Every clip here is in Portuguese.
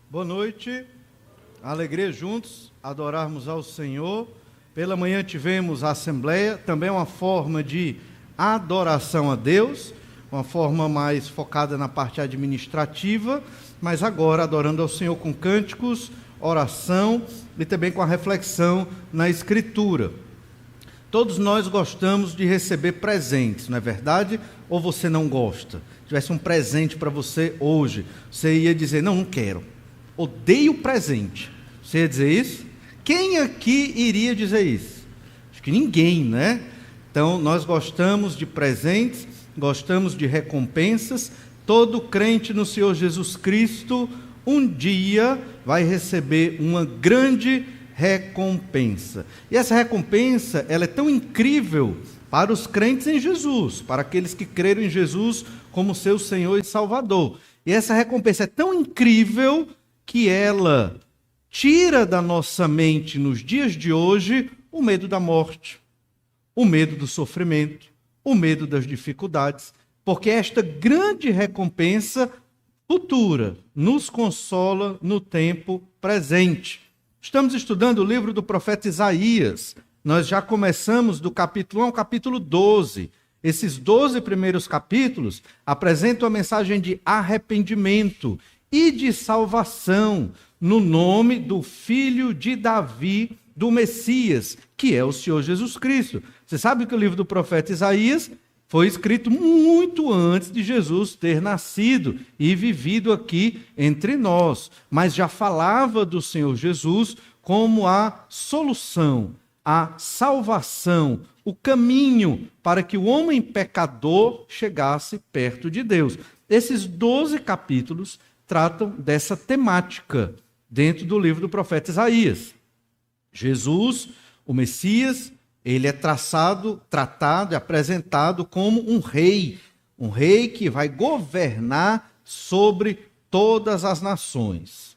Boa noite, alegria juntos, adorarmos ao Senhor. Pela manhã tivemos a Assembleia, também uma forma de adoração a Deus, uma forma mais focada na parte administrativa, mas agora adorando ao Senhor com cânticos, oração e também com a reflexão na Escritura. Todos nós gostamos de receber presentes, não é verdade? Ou você não gosta? Se tivesse um presente para você hoje, você ia dizer, não quero. Odeio presente. Você ia dizer isso? Quem aqui iria dizer isso? Acho que ninguém, né? Então, nós gostamos de presentes, gostamos de recompensas. Todo crente no Senhor Jesus Cristo, um dia vai receber uma grande recompensa. E essa recompensa, ela é tão incrível para os crentes em Jesus, para aqueles que creram em Jesus como seu Senhor e Salvador. E essa recompensa é tão incrível que ela tira da nossa mente, nos dias de hoje, o medo da morte, o medo do sofrimento, o medo das dificuldades, porque esta grande recompensa futura nos consola no tempo presente. Estamos estudando o livro do profeta Isaías. Nós já começamos do capítulo 1 ao capítulo 12. Esses 12 primeiros capítulos apresentam a mensagem de arrependimento e de salvação no nome do Filho de Davi, do Messias, que é o Senhor Jesus Cristo. Você sabe que o livro do profeta Isaías foi escrito muito antes de Jesus ter nascido e vivido aqui entre nós, mas já falava do Senhor Jesus como a solução, a salvação, o caminho para que o homem pecador chegasse perto de Deus. Esses 12 capítulos tratam dessa temática dentro do livro do profeta Isaías. Jesus, o Messias, ele é tratado e apresentado como um rei que vai governar sobre todas as nações.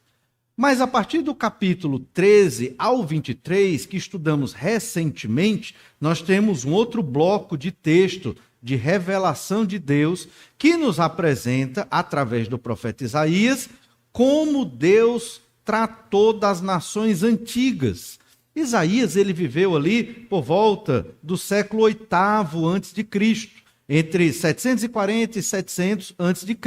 Mas a partir do capítulo 13 ao 23, que estudamos recentemente, nós temos um outro bloco de texto de revelação de Deus, que nos apresenta, através do profeta Isaías, como Deus tratou das nações antigas. Isaías, ele viveu ali por volta do século VIII a.C., entre 740 e 700 a.C.,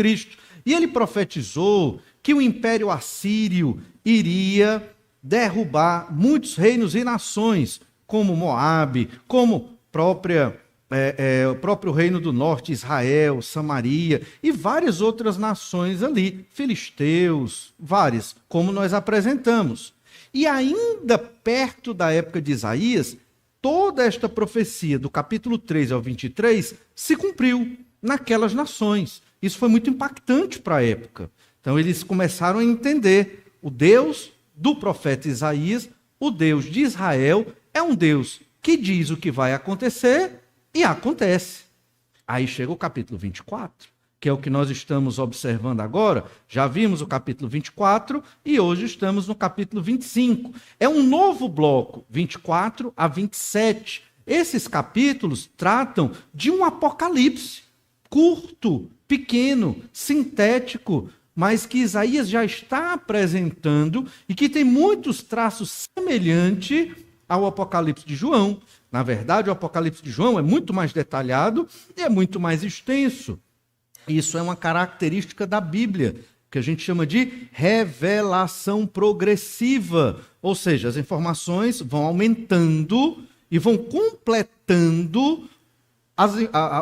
e ele profetizou que o Império Assírio iria derrubar muitos reinos e nações, como Moabe, como o próprio reino do norte, Israel, Samaria, e várias outras nações ali, filisteus, várias, como nós apresentamos. E ainda perto da época de Isaías, toda esta profecia, do capítulo 13 ao 23, se cumpriu naquelas nações. Isso foi muito impactante para a época. Então eles começaram a entender o Deus do profeta Isaías, o Deus de Israel, é um Deus que diz o que vai acontecer e acontece. Aí chega o capítulo 24, que é o que nós estamos observando agora. Já vimos o capítulo 24 e hoje estamos no capítulo 25. É um novo bloco, 24 a 27. Esses capítulos tratam de um apocalipse curto, pequeno, sintético, mas que Isaías já está apresentando e que tem muitos traços semelhantes ao Apocalipse de João. Na verdade, o Apocalipse de João é muito mais detalhado e é muito mais extenso. Isso é uma característica da Bíblia, que a gente chama de revelação progressiva. Ou seja, as informações vão aumentando e vão completando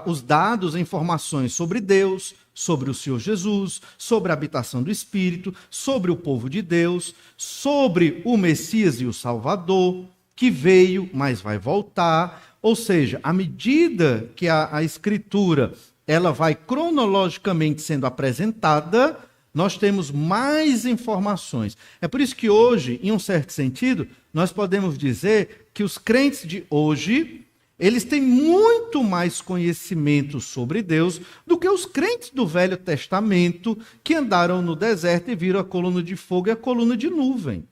os dados, informações sobre Deus, sobre o Senhor Jesus, sobre a habitação do Espírito, sobre o povo de Deus, sobre o Messias e o Salvador, que veio, mas vai voltar. Ou seja, à medida que a Escritura ela vai cronologicamente sendo apresentada, nós temos mais informações. É por isso que hoje, em um certo sentido, nós podemos dizer que os crentes de hoje, eles têm muito mais conhecimento sobre Deus do que os crentes do Velho Testamento que andaram no deserto e viram a coluna de fogo e a coluna de nuvem.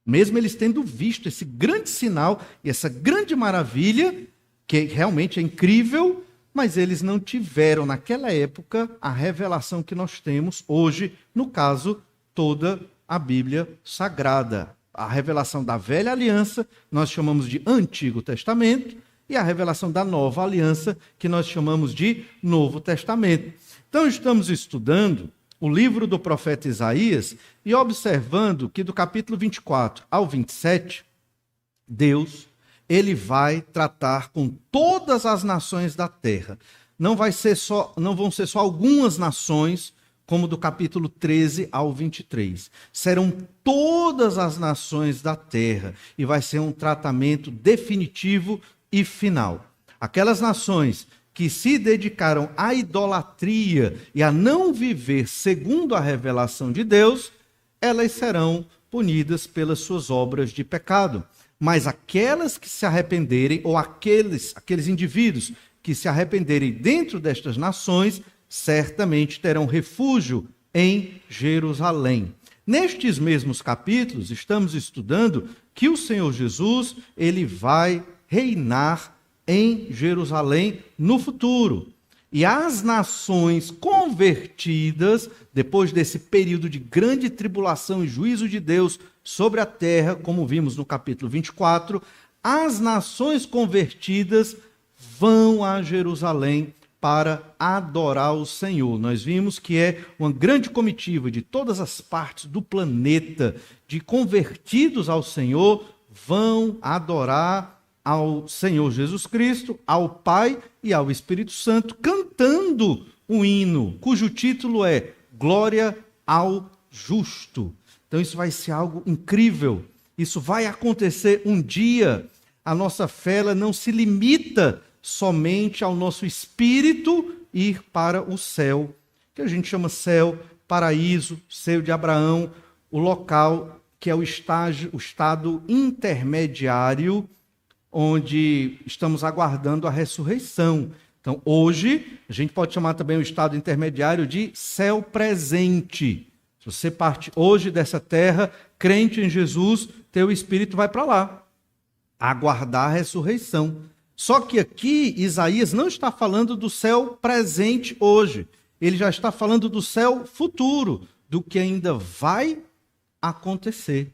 Mesmo eles tendo visto esse grande sinal e essa grande maravilha, que realmente é incrível, mas eles não tiveram naquela época a revelação que nós temos hoje, no caso, toda a Bíblia Sagrada. A revelação da Velha Aliança nós chamamos de Antigo Testamento e a revelação da Nova Aliança que nós chamamos de Novo Testamento. Então estamos estudando o livro do profeta Isaías e observando que do capítulo 24 ao 27, Deus, ele vai tratar com todas as nações da terra. Não vão ser só algumas nações, como do capítulo 13 ao 23. Serão todas as nações da terra e vai ser um tratamento definitivo e final. Aquelas nações que se dedicaram à idolatria e a não viver segundo a revelação de Deus, elas serão punidas pelas suas obras de pecado. Mas aquelas que se arrependerem, ou aqueles indivíduos que se arrependerem dentro destas nações, certamente terão refúgio em Jerusalém. Nestes mesmos capítulos, estamos estudando que o Senhor Jesus, ele vai reinar em Jerusalém no futuro. E as nações convertidas, depois desse período de grande tribulação e juízo de Deus sobre a terra, como vimos no capítulo 24, as nações convertidas vão a Jerusalém para adorar o Senhor. Nós vimos que é uma grande comitiva de todas as partes do planeta, de convertidos ao Senhor, vão adorar ao Senhor Jesus Cristo, ao Pai e ao Espírito Santo, cantando um hino, cujo título é Glória ao Justo. Então isso vai ser algo incrível. Isso vai acontecer um dia. A nossa fé ela não se limita somente ao nosso espírito ir para o céu, que a gente chama céu, paraíso, seio de Abraão, o local que é o estado intermediário, onde estamos aguardando a ressurreição. Então, hoje, a gente pode chamar também o estado intermediário de céu presente. Se você parte hoje dessa terra, crente em Jesus, teu espírito vai para lá, aguardar a ressurreição. Só que aqui, Isaías não está falando do céu presente hoje. Ele já está falando do céu futuro, do que ainda vai acontecer.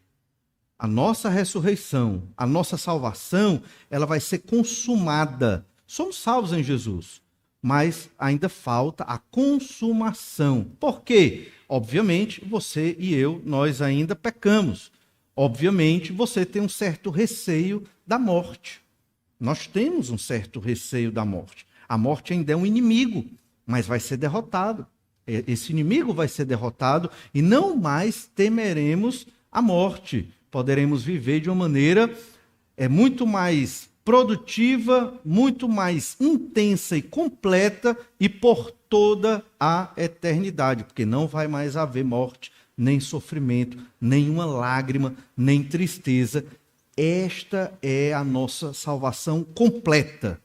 A nossa ressurreição, a nossa salvação, ela vai ser consumada. Somos salvos em Jesus, mas ainda falta a consumação. Por quê? Obviamente, você e eu, nós ainda pecamos. Obviamente, você tem um certo receio da morte. Nós temos um certo receio da morte. A morte ainda é um inimigo, mas vai ser derrotado. Esse inimigo vai ser derrotado e não mais temeremos a morte. Poderemos viver de uma maneira muito mais produtiva, muito mais intensa e completa e por toda a eternidade, porque não vai mais haver morte, nem sofrimento, nenhuma lágrima, nem tristeza. Esta é a nossa salvação completa.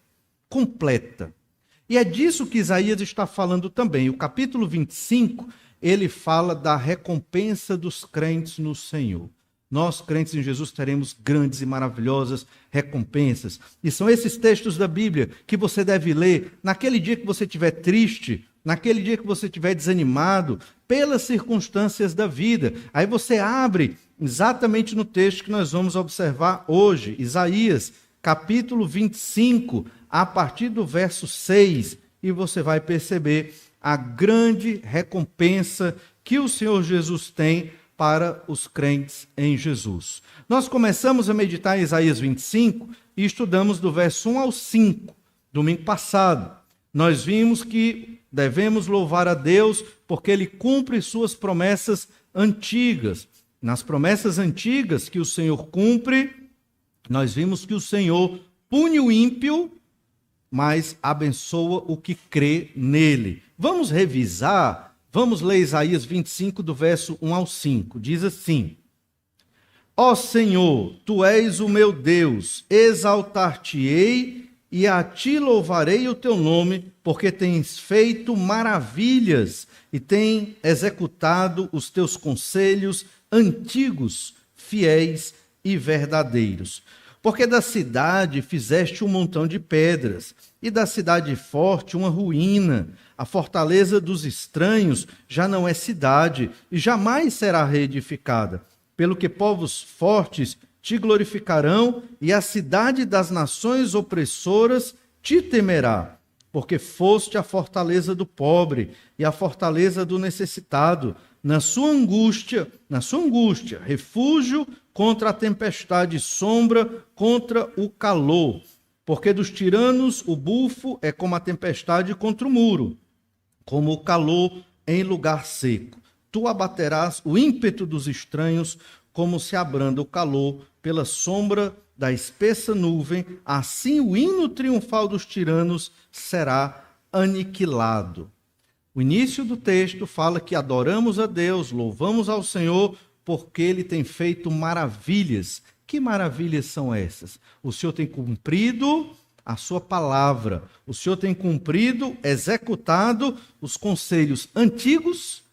Completa. E é disso que Isaías está falando também. O capítulo 25, ele fala da recompensa dos crentes no Senhor. Nós, crentes em Jesus, teremos grandes e maravilhosas recompensas. E são esses textos da Bíblia que você deve ler naquele dia que você estiver triste, naquele dia que você estiver desanimado, pelas circunstâncias da vida. Aí você abre exatamente no texto que nós vamos observar hoje, Isaías, capítulo 25, a partir do verso 6, e você vai perceber a grande recompensa que o Senhor Jesus tem para os crentes em Jesus. Nós começamos a meditar em Isaías 25 e estudamos do verso 1 ao 5, domingo passado. Nós vimos que devemos louvar a Deus porque Ele cumpre suas promessas antigas. Nas promessas antigas que o Senhor cumpre, nós vimos que o Senhor pune o ímpio, mas abençoa o que crê nele. Vamos revisar. Vamos ler Isaías 25, do verso 1 ao 5. Diz assim: Ó Senhor, Tu és o meu Deus, exaltar-te-ei e a Ti louvarei o Teu nome, porque tens feito maravilhas e tem executado os Teus conselhos antigos, fiéis e verdadeiros. Porque da cidade fizeste um montão de pedras, e da cidade forte uma ruína. A fortaleza dos estranhos já não é cidade e jamais será reedificada. Pelo que povos fortes te glorificarão e a cidade das nações opressoras te temerá. Porque foste a fortaleza do pobre e a fortaleza do necessitado, na sua angústia, refúgio contra a tempestade, sombra contra o calor. Porque dos tiranos o bufo é como a tempestade contra o muro, como o calor em lugar seco. Tu abaterás o ímpeto dos estranhos, como se abranda o calor pela sombra da espessa nuvem, assim o hino triunfal dos tiranos será aniquilado. O início do texto fala que adoramos a Deus, louvamos ao Senhor, porque Ele tem feito maravilhas. Que maravilhas são essas? O Senhor tem cumprido a sua palavra. O Senhor tem cumprido, executado os conselhos antigos,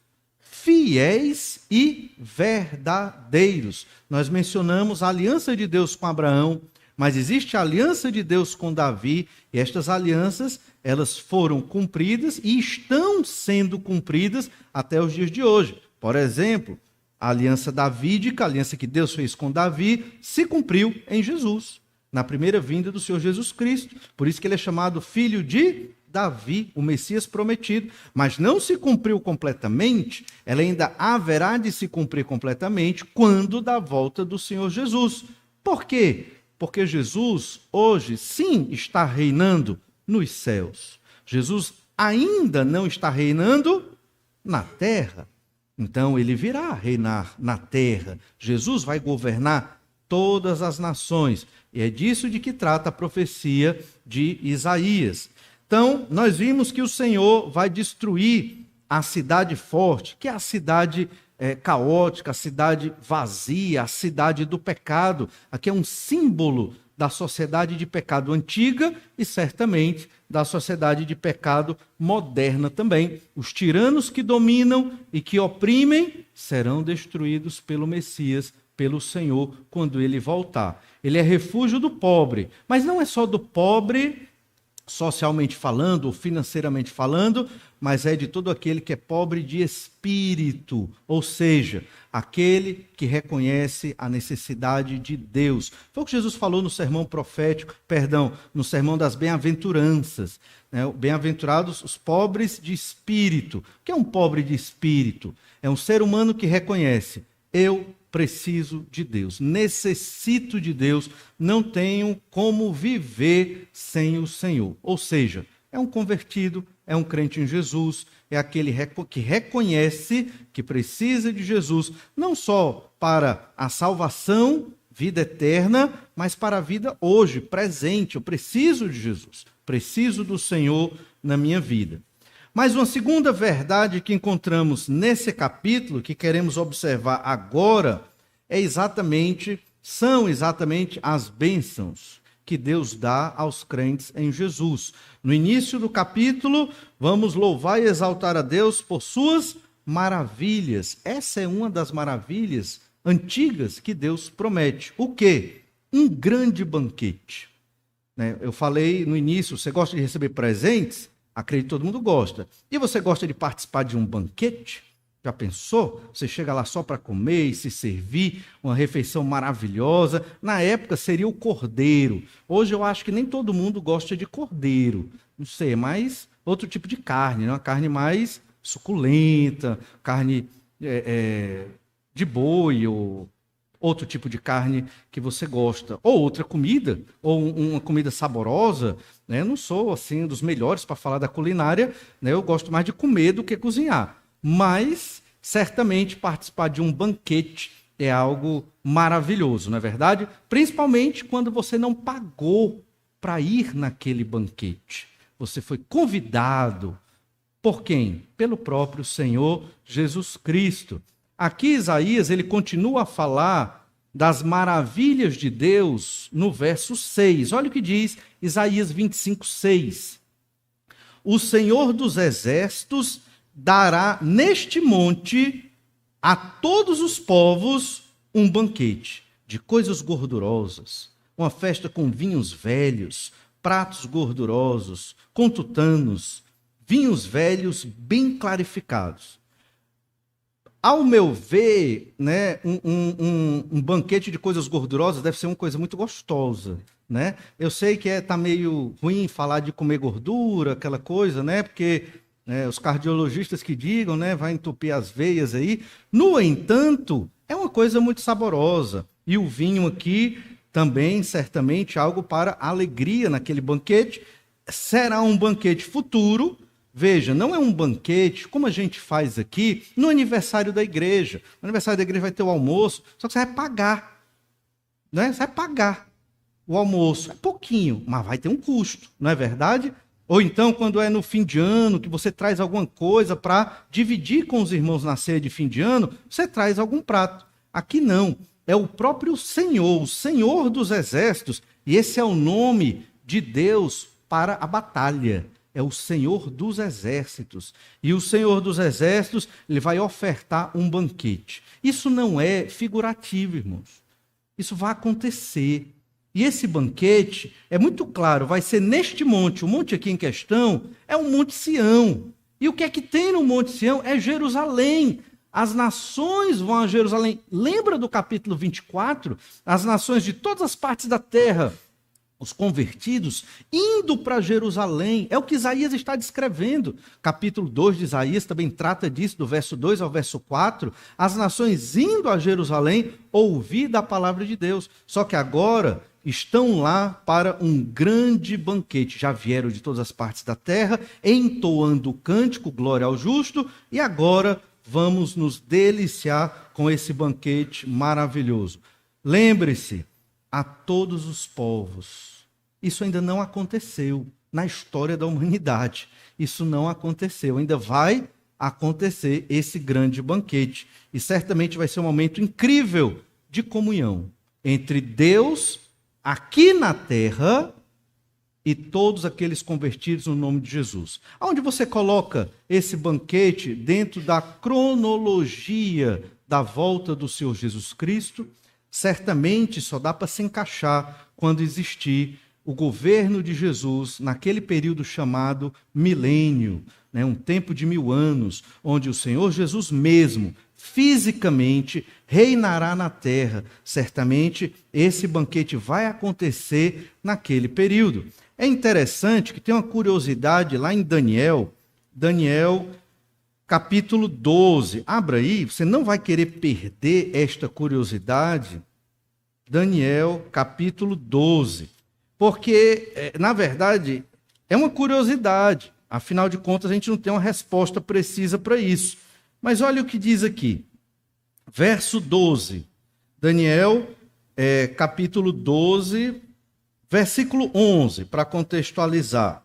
fiéis e verdadeiros. Nós mencionamos a aliança de Deus com Abraão, mas existe a aliança de Deus com Davi, e estas alianças, elas foram cumpridas e estão sendo cumpridas até os dias de hoje. Por exemplo, a aliança davídica, a aliança que Deus fez com Davi, se cumpriu em Jesus, na primeira vinda do Senhor Jesus Cristo. Por isso que ele é chamado filho de Davi, o Messias prometido. Mas não se cumpriu completamente, ela ainda haverá de se cumprir completamente quando da volta do Senhor Jesus. Por quê? Porque Jesus hoje sim está reinando nos céus. Jesus ainda não está reinando na terra. Então ele virá reinar na terra. Jesus vai governar todas as nações. E é disso de que trata a profecia de Isaías. Então, nós vimos que o Senhor vai destruir a cidade forte, que é a cidade caótica, a cidade vazia, a cidade do pecado. Aqui é um símbolo da sociedade de pecado antiga e certamente da sociedade de pecado moderna também. Os tiranos que dominam e que oprimem serão destruídos pelo Messias, pelo Senhor, quando ele voltar. Ele é refúgio do pobre, mas não é só do pobre socialmente falando ou financeiramente falando, mas é de todo aquele que é pobre de espírito, ou seja, aquele que reconhece a necessidade de Deus. Foi o que Jesus falou no sermão profético, no sermão das bem-aventuranças, né? Bem-aventurados os pobres de espírito. O que é um pobre de espírito? É um ser humano que reconhece: eu preciso de Deus, necessito de Deus, não tenho como viver sem o Senhor. Ou seja, é um convertido, é um crente em Jesus, é aquele que reconhece que precisa de Jesus, não só para a salvação, vida eterna, mas para a vida hoje, presente. Eu preciso de Jesus, preciso do Senhor na minha vida. Mas uma segunda verdade que encontramos nesse capítulo, que queremos observar agora, são exatamente as bênçãos que Deus dá aos crentes em Jesus. No início do capítulo, vamos louvar e exaltar a Deus por suas maravilhas. Essa é uma das maravilhas antigas que Deus promete. O quê? Um grande banquete. Eu falei no início, você gosta de receber presentes? Acredito que todo mundo gosta. E você gosta de participar de um banquete? Já pensou? Você chega lá só para comer e se servir, uma refeição maravilhosa. Na época seria o cordeiro. Hoje eu acho que nem todo mundo gosta de cordeiro. Não sei, é mais outro tipo de carne, né? Uma carne mais suculenta, carne de boi ou outro tipo de carne que você gosta, ou outra comida, ou uma comida saborosa, né? Eu não sou assim dos melhores para falar da culinária, né? Eu gosto mais de comer do que cozinhar, mas certamente participar de um banquete é algo maravilhoso, não é verdade? Principalmente quando você não pagou para ir naquele banquete. Você foi convidado por quem? Pelo próprio Senhor Jesus Cristo. Aqui Isaías, ele continua a falar das maravilhas de Deus no verso 6. Olha o que diz Isaías 25, 6. O Senhor dos exércitos dará neste monte a todos os povos um banquete de coisas gordurosas, uma festa com vinhos velhos, pratos gordurosos, com tutanos, vinhos velhos bem clarificados. Ao meu ver, né, um banquete de coisas gordurosas deve ser uma coisa muito gostosa, né? Eu sei que tá meio ruim falar de comer gordura, aquela coisa, né? Porque os cardiologistas que digam, né, vai entupir as veias aí. No entanto, é uma coisa muito saborosa. E o vinho aqui também, certamente, algo para alegria naquele banquete. Será um banquete futuro. Veja, não é um banquete, como a gente faz aqui, no aniversário da igreja. No aniversário da igreja vai ter o almoço, só que você vai pagar. Né? Você vai pagar o almoço. É pouquinho, mas vai ter um custo, não é verdade? Ou então, quando é no fim de ano, que você traz alguma coisa para dividir com os irmãos na ceia de fim de ano, você traz algum prato. Aqui não. É o próprio Senhor, o Senhor dos Exércitos, e esse é o nome de Deus para a batalha. É o Senhor dos Exércitos. E o Senhor dos Exércitos, ele vai ofertar um banquete. Isso não é figurativo, irmãos. Isso vai acontecer. E esse banquete, é muito claro, vai ser neste monte. O monte aqui em questão é o Monte Sião. E o que é que tem no Monte Sião? É Jerusalém. As nações vão a Jerusalém. Lembra do capítulo 24? As nações de todas as partes da terra, os convertidos, indo para Jerusalém. É o que Isaías está descrevendo. Capítulo 2 de Isaías também trata disso, do verso 2 ao verso 4. As nações indo a Jerusalém ouvir da palavra de Deus. Só que agora estão lá para um grande banquete. Já vieram de todas as partes da terra, entoando o cântico, glória ao justo, e agora vamos nos deliciar com esse banquete maravilhoso. Lembre-se, a todos os povos. Isso ainda não aconteceu na história da humanidade. Isso não aconteceu. Ainda vai acontecer esse grande banquete. E certamente vai ser um momento incrível de comunhão entre Deus aqui na terra e todos aqueles convertidos no nome de Jesus. Aonde você coloca esse banquete dentro da cronologia da volta do Senhor Jesus Cristo? Certamente só dá para se encaixar quando existir o governo de Jesus naquele período chamado milênio, né? Um tempo de 1000 anos, onde o Senhor Jesus mesmo, fisicamente, reinará na terra. Certamente esse banquete vai acontecer naquele período. É interessante que tem uma curiosidade lá em Daniel, capítulo 12. Abra aí, você não vai querer perder esta curiosidade. Daniel, capítulo 12. Porque, na verdade, é uma curiosidade. Afinal de contas, a gente não tem uma resposta precisa para isso. Mas olha o que diz aqui. Verso 12. Daniel, capítulo 12, versículo 11, para contextualizar.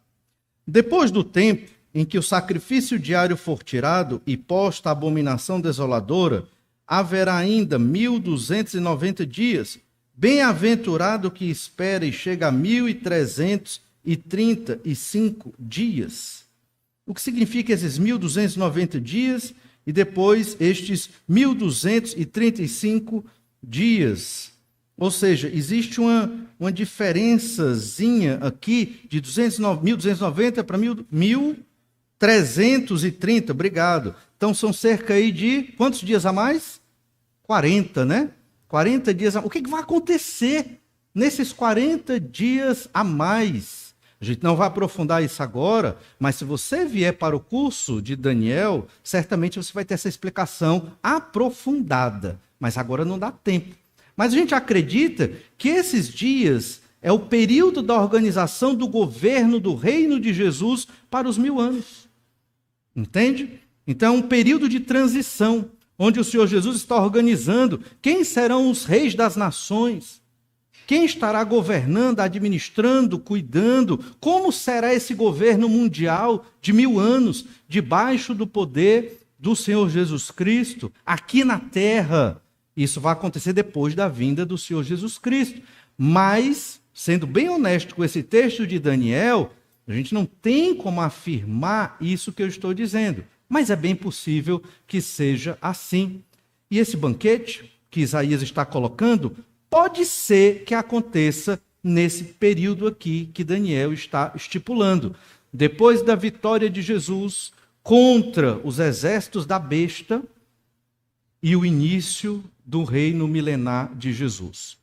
Depois do tempo em que o sacrifício diário for tirado e posta a abominação desoladora, haverá ainda 1290 dias. Bem-aventurado que espera e chega a 1335 dias. O que significa esses 1290 dias e depois estes 1235 dias? Ou seja, existe uma diferençazinha aqui de 1290 para 1330, obrigado. Então são cerca aí de quantos dias a mais? 40, né? 40 dias a mais. O que vai acontecer nesses 40 dias a mais? A gente não vai aprofundar isso agora, mas se você vier para o curso de Daniel, certamente você vai ter essa explicação aprofundada. Mas agora não dá tempo. Mas a gente acredita que esses dias é o período da organização do governo do reino de Jesus para os 1000 anos. Entende? Então é um período de transição, onde o Senhor Jesus está organizando quem serão os reis das nações, quem estará governando, administrando, cuidando, como será esse governo mundial de 1000 anos, debaixo do poder do Senhor Jesus Cristo, aqui na terra. Isso vai acontecer depois da vinda do Senhor Jesus Cristo. Mas, sendo bem honesto com esse texto de Daniel, a gente não tem como afirmar isso que eu estou dizendo. Mas é bem possível que seja assim. E esse banquete que Isaías está colocando, pode ser que aconteça nesse período aqui que Daniel está estipulando. Depois da vitória de Jesus contra os exércitos da besta e o início do reino milenar de Jesus.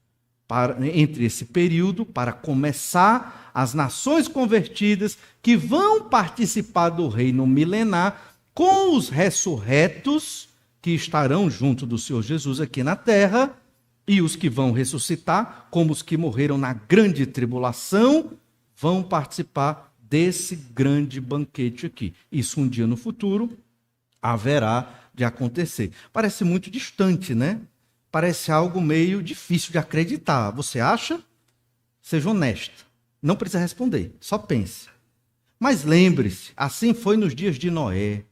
Entre esse período, para começar, as nações convertidas que vão participar do reino milenar com os ressurretos que estarão junto do Senhor Jesus aqui na terra, e os que vão ressuscitar, como os que morreram na grande tribulação, vão participar desse grande banquete aqui. Isso um dia no futuro haverá de acontecer. Parece muito distante, né? Parece algo meio difícil de acreditar. Você acha? Seja honesta. Não precisa responder, só pense. Mas lembre-se, assim foi nos dias de Noé.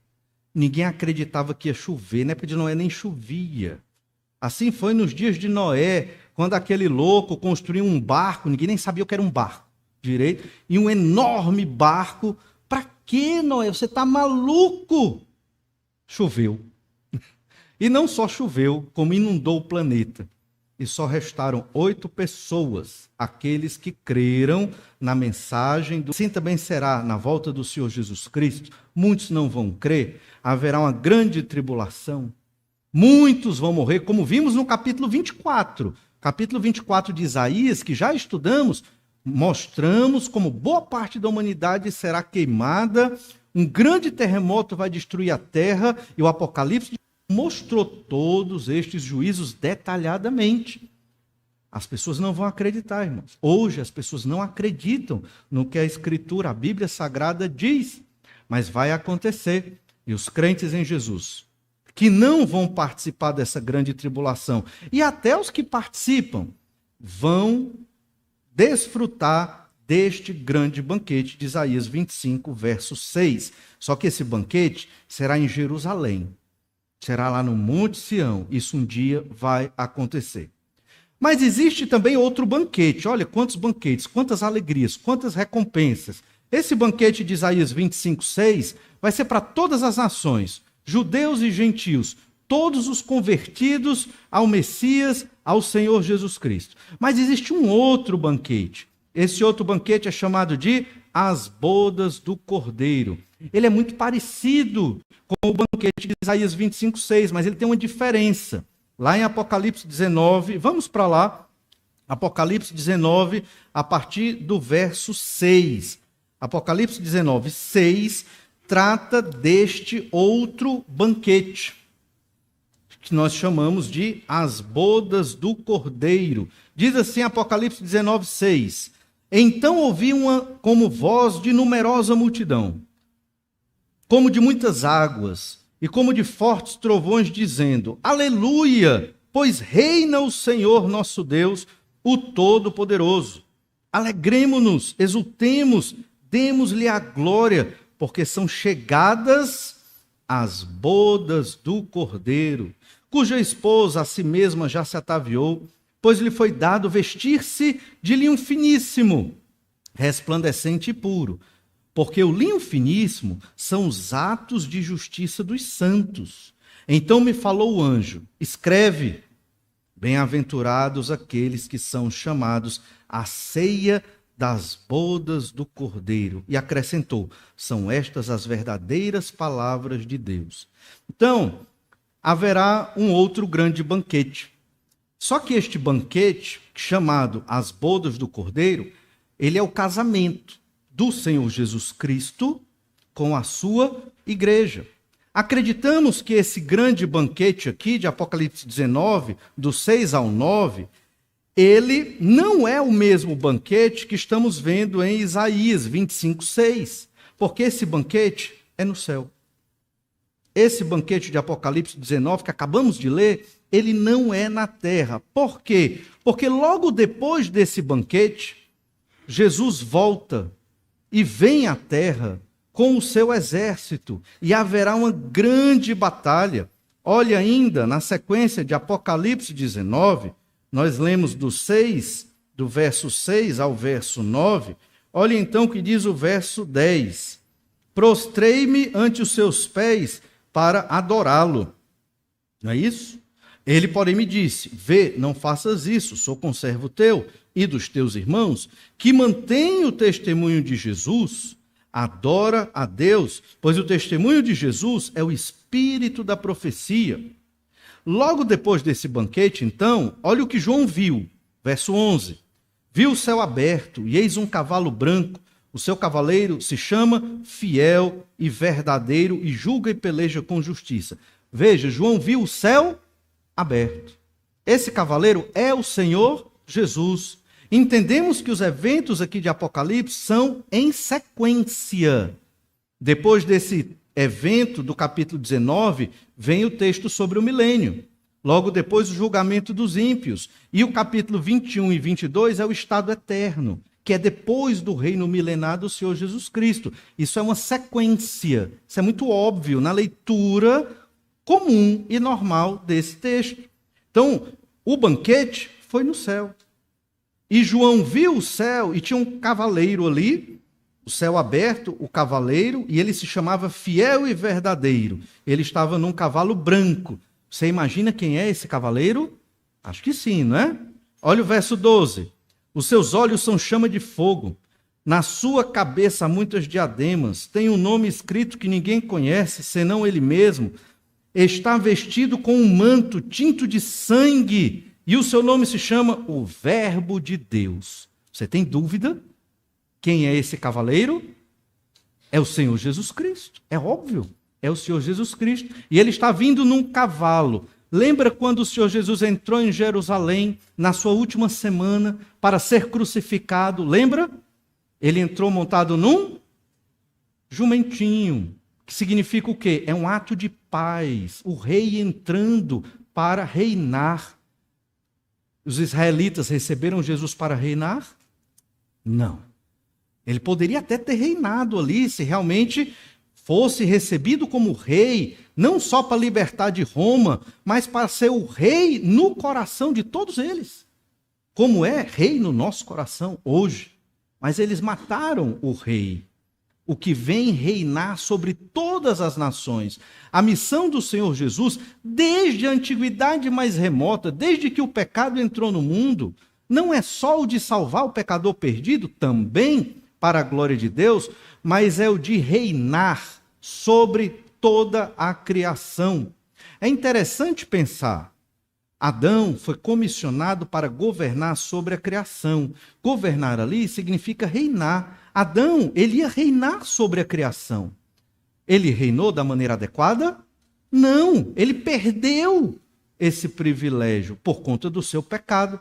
Ninguém acreditava que ia chover, na época de Noé nem chovia. Assim foi nos dias de Noé, quando aquele louco construiu um barco, ninguém nem sabia o que era um barco direito, e um enorme barco. Para quê, Noé? Você está maluco? Choveu. E não só choveu, como inundou o planeta. E só restaram 8 pessoas, aqueles que creram na mensagem. Assim também será na volta do Senhor Jesus Cristo. Muitos não vão crer, haverá uma grande tribulação. Muitos vão morrer, como vimos no capítulo 24. Capítulo 24 de Isaías, que já estudamos, mostramos como boa parte da humanidade será queimada, um grande terremoto vai destruir a terra, e o Apocalipse mostrou todos estes juízos detalhadamente. As pessoas não vão acreditar, irmãos. Hoje as pessoas não acreditam no que a Escritura, a Bíblia Sagrada diz, mas vai acontecer. E os crentes em Jesus, que não vão participar dessa grande tribulação, e até os que participam, vão desfrutar deste grande banquete de Isaías 25, verso 6. Só que esse banquete será em Jerusalém. Será lá no Monte Sião. Isso um dia vai acontecer. Mas existe também outro banquete. Olha quantos banquetes, quantas alegrias, quantas recompensas. Esse banquete de Isaías 25, 6 vai ser para todas as nações, judeus e gentios, todos os convertidos ao Messias, ao Senhor Jesus Cristo. Mas existe um outro banquete. Esse outro banquete é chamado de As Bodas do Cordeiro. Ele é muito parecido com o banquete de Isaías 25, 6, mas ele tem uma diferença. Lá em Apocalipse 19, vamos para lá, Apocalipse 19, a partir do verso 6. Apocalipse 19, 6, trata deste outro banquete, que nós chamamos de As Bodas do Cordeiro. Diz assim Apocalipse 19, 6. Então ouvi uma como voz de numerosa multidão, como de muitas águas, e como de fortes trovões, dizendo: Aleluia! Pois reina o Senhor nosso Deus, o Todo-Poderoso. Alegremo-nos, exultemos, demos-lhe a glória, porque são chegadas as bodas do Cordeiro, cuja esposa a si mesma já se ataviou, pois lhe foi dado vestir-se de linho finíssimo, resplandecente e puro, porque o linho finíssimo são os atos de justiça dos santos. Então me falou o anjo: escreve, bem-aventurados aqueles que são chamados à ceia das bodas do Cordeiro. E acrescentou: são estas as verdadeiras palavras de Deus. Então, haverá um outro grande banquete. Só que este banquete, chamado as bodas do Cordeiro, ele é o casamento do Senhor Jesus Cristo com a sua igreja. Acreditamos que esse grande banquete aqui, de Apocalipse 19, do 6 ao 9, ele não é o mesmo banquete que estamos vendo em Isaías 25, 6, porque esse banquete é no céu. Esse banquete de Apocalipse 19, que acabamos de ler, ele não é na terra. Por quê? Porque logo depois desse banquete, Jesus volta e vem à terra com o seu exército, e haverá uma grande batalha. Olha ainda, na sequência de Apocalipse 19, nós lemos do verso 6 ao verso 9, olha então o que diz o verso 10. Prostrei-me ante os seus pés para adorá-lo. Não é isso? Ele, porém, me disse: vê, não faças isso, sou conservo teu e dos teus irmãos, que mantém o testemunho de Jesus, adora a Deus, pois o testemunho de Jesus é o espírito da profecia. Logo depois desse banquete, então, olha o que João viu, verso 11. Viu o céu aberto, e eis um cavalo branco. O seu cavaleiro se chama Fiel e Verdadeiro, e julga e peleja com justiça. Veja, João viu o céu aberto. Esse cavaleiro é o Senhor Jesus. Entendemos que os eventos aqui de Apocalipse são em sequência. Depois desse evento do capítulo 19, vem o texto sobre o milênio. Logo depois, o julgamento dos ímpios. E o capítulo 21 e 22 é o estado eterno, que é depois do reino milenar do Senhor Jesus Cristo. Isso é uma sequência. Isso é muito óbvio na leitura comum e normal desse texto. Então, o banquete foi no céu. E João viu o céu e tinha um cavaleiro ali, o céu aberto, o cavaleiro, e ele se chamava Fiel e Verdadeiro. Ele estava num cavalo branco. Você imagina quem é esse cavaleiro? Acho que sim, não é? Olha o verso 12. Os seus olhos são chama de fogo. Na sua cabeça há muitas diademas. Tem um nome escrito que ninguém conhece, senão ele mesmo. Está vestido com um manto tinto de sangue. E o seu nome se chama o Verbo de Deus. Você tem dúvida? Quem é esse cavaleiro? É o Senhor Jesus Cristo. É óbvio. É o Senhor Jesus Cristo. E ele está vindo num cavalo. Lembra quando o Senhor Jesus entrou em Jerusalém na sua última semana para ser crucificado? Lembra? Ele entrou montado num jumentinho, que significa o quê? É um ato de paz. O rei entrando para reinar. Os israelitas receberam Jesus para reinar? Não. Ele poderia até ter reinado ali, se realmente fosse recebido como rei, não só para libertar de Roma, mas para ser o rei no coração de todos eles. Como é rei no nosso coração hoje. Mas eles mataram o rei, o que vem reinar sobre todas as nações. A missão do Senhor Jesus, desde a antiguidade mais remota, desde que o pecado entrou no mundo, não é só o de salvar o pecador perdido, também para a glória de Deus, mas é o de reinar sobre toda a criação. É interessante pensar, Adão foi comissionado para governar sobre a criação. Governar ali significa reinar. Adão, ele ia reinar sobre a criação. Ele reinou da maneira adequada? Não, ele perdeu esse privilégio por conta do seu pecado.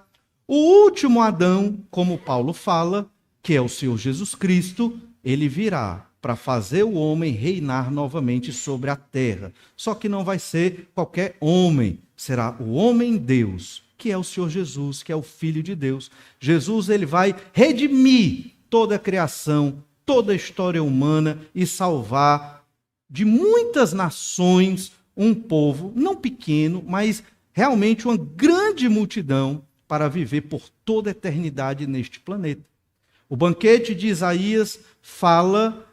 O último Adão, como Paulo fala, que é o Senhor Jesus Cristo, ele virá para fazer o homem reinar novamente sobre a terra. Só que não vai ser qualquer homem, será o homem-Deus, que é o Senhor Jesus, que é o Filho de Deus. Jesus, ele vai redimir toda a criação, toda a história humana e salvar de muitas nações um povo, não pequeno, mas realmente uma grande multidão para viver por toda a eternidade neste planeta. O banquete de Isaías fala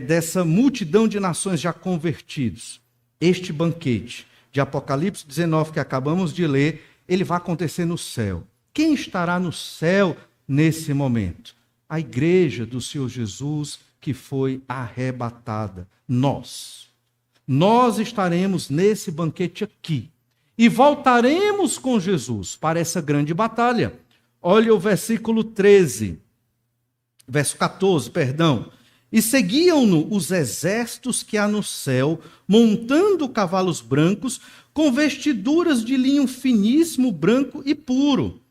dessa multidão de nações já convertidos. Este banquete de Apocalipse 19 que acabamos de ler, ele vai acontecer no céu. Quem estará no céu nesse momento? A igreja do Senhor Jesus que foi arrebatada. Nós estaremos nesse banquete aqui e voltaremos com Jesus para essa grande batalha. Olha o versículo 13. Verso 14, perdão. E seguiam-no os exércitos que há no céu, montando cavalos brancos, com vestiduras de linho finíssimo, branco e puro.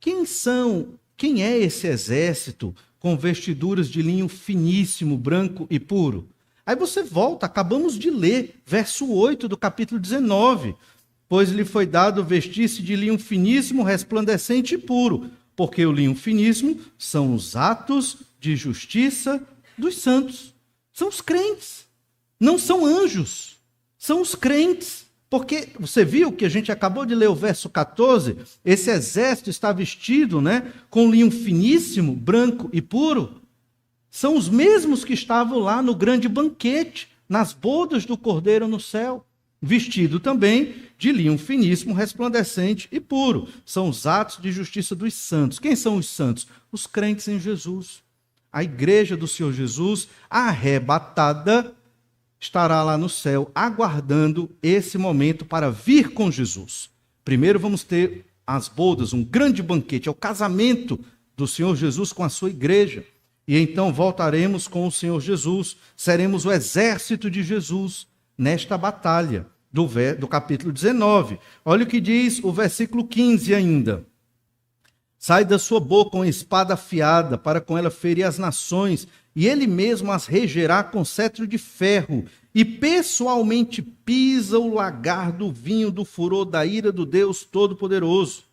Quem é esse exército com vestiduras de linho finíssimo, branco e puro? Aí você volta, acabamos de ler, verso 8 do capítulo 19. Pois lhe foi dado vestir-se de linho finíssimo, resplandecente e puro, porque o linho finíssimo são os atos de justiça dos santos. São os crentes. Não são anjos. São os crentes. Porque você viu que a gente acabou de ler o verso 14? Esse exército está vestido, com linho finíssimo, branco e puro. São os mesmos que estavam lá no grande banquete, nas bodas do Cordeiro no céu. vestido também de linho finíssimo, resplandecente e puro. São os atos de justiça dos santos. Quem são os santos? Os crentes em Jesus. A igreja do Senhor Jesus, arrebatada, estará lá no céu, aguardando esse momento para vir com Jesus. Primeiro vamos ter as bodas, um grande banquete, é o casamento do Senhor Jesus com a sua igreja. E então voltaremos com o Senhor Jesus, seremos o exército de Jesus nesta batalha do capítulo 19. Olha o que diz o versículo 15 ainda. Sai da sua boca uma espada afiada, para com ela ferir as nações, e ele mesmo as regerá com cetro de ferro, e pessoalmente pisa o lagar do vinho do furor da ira do Deus Todo-Poderoso.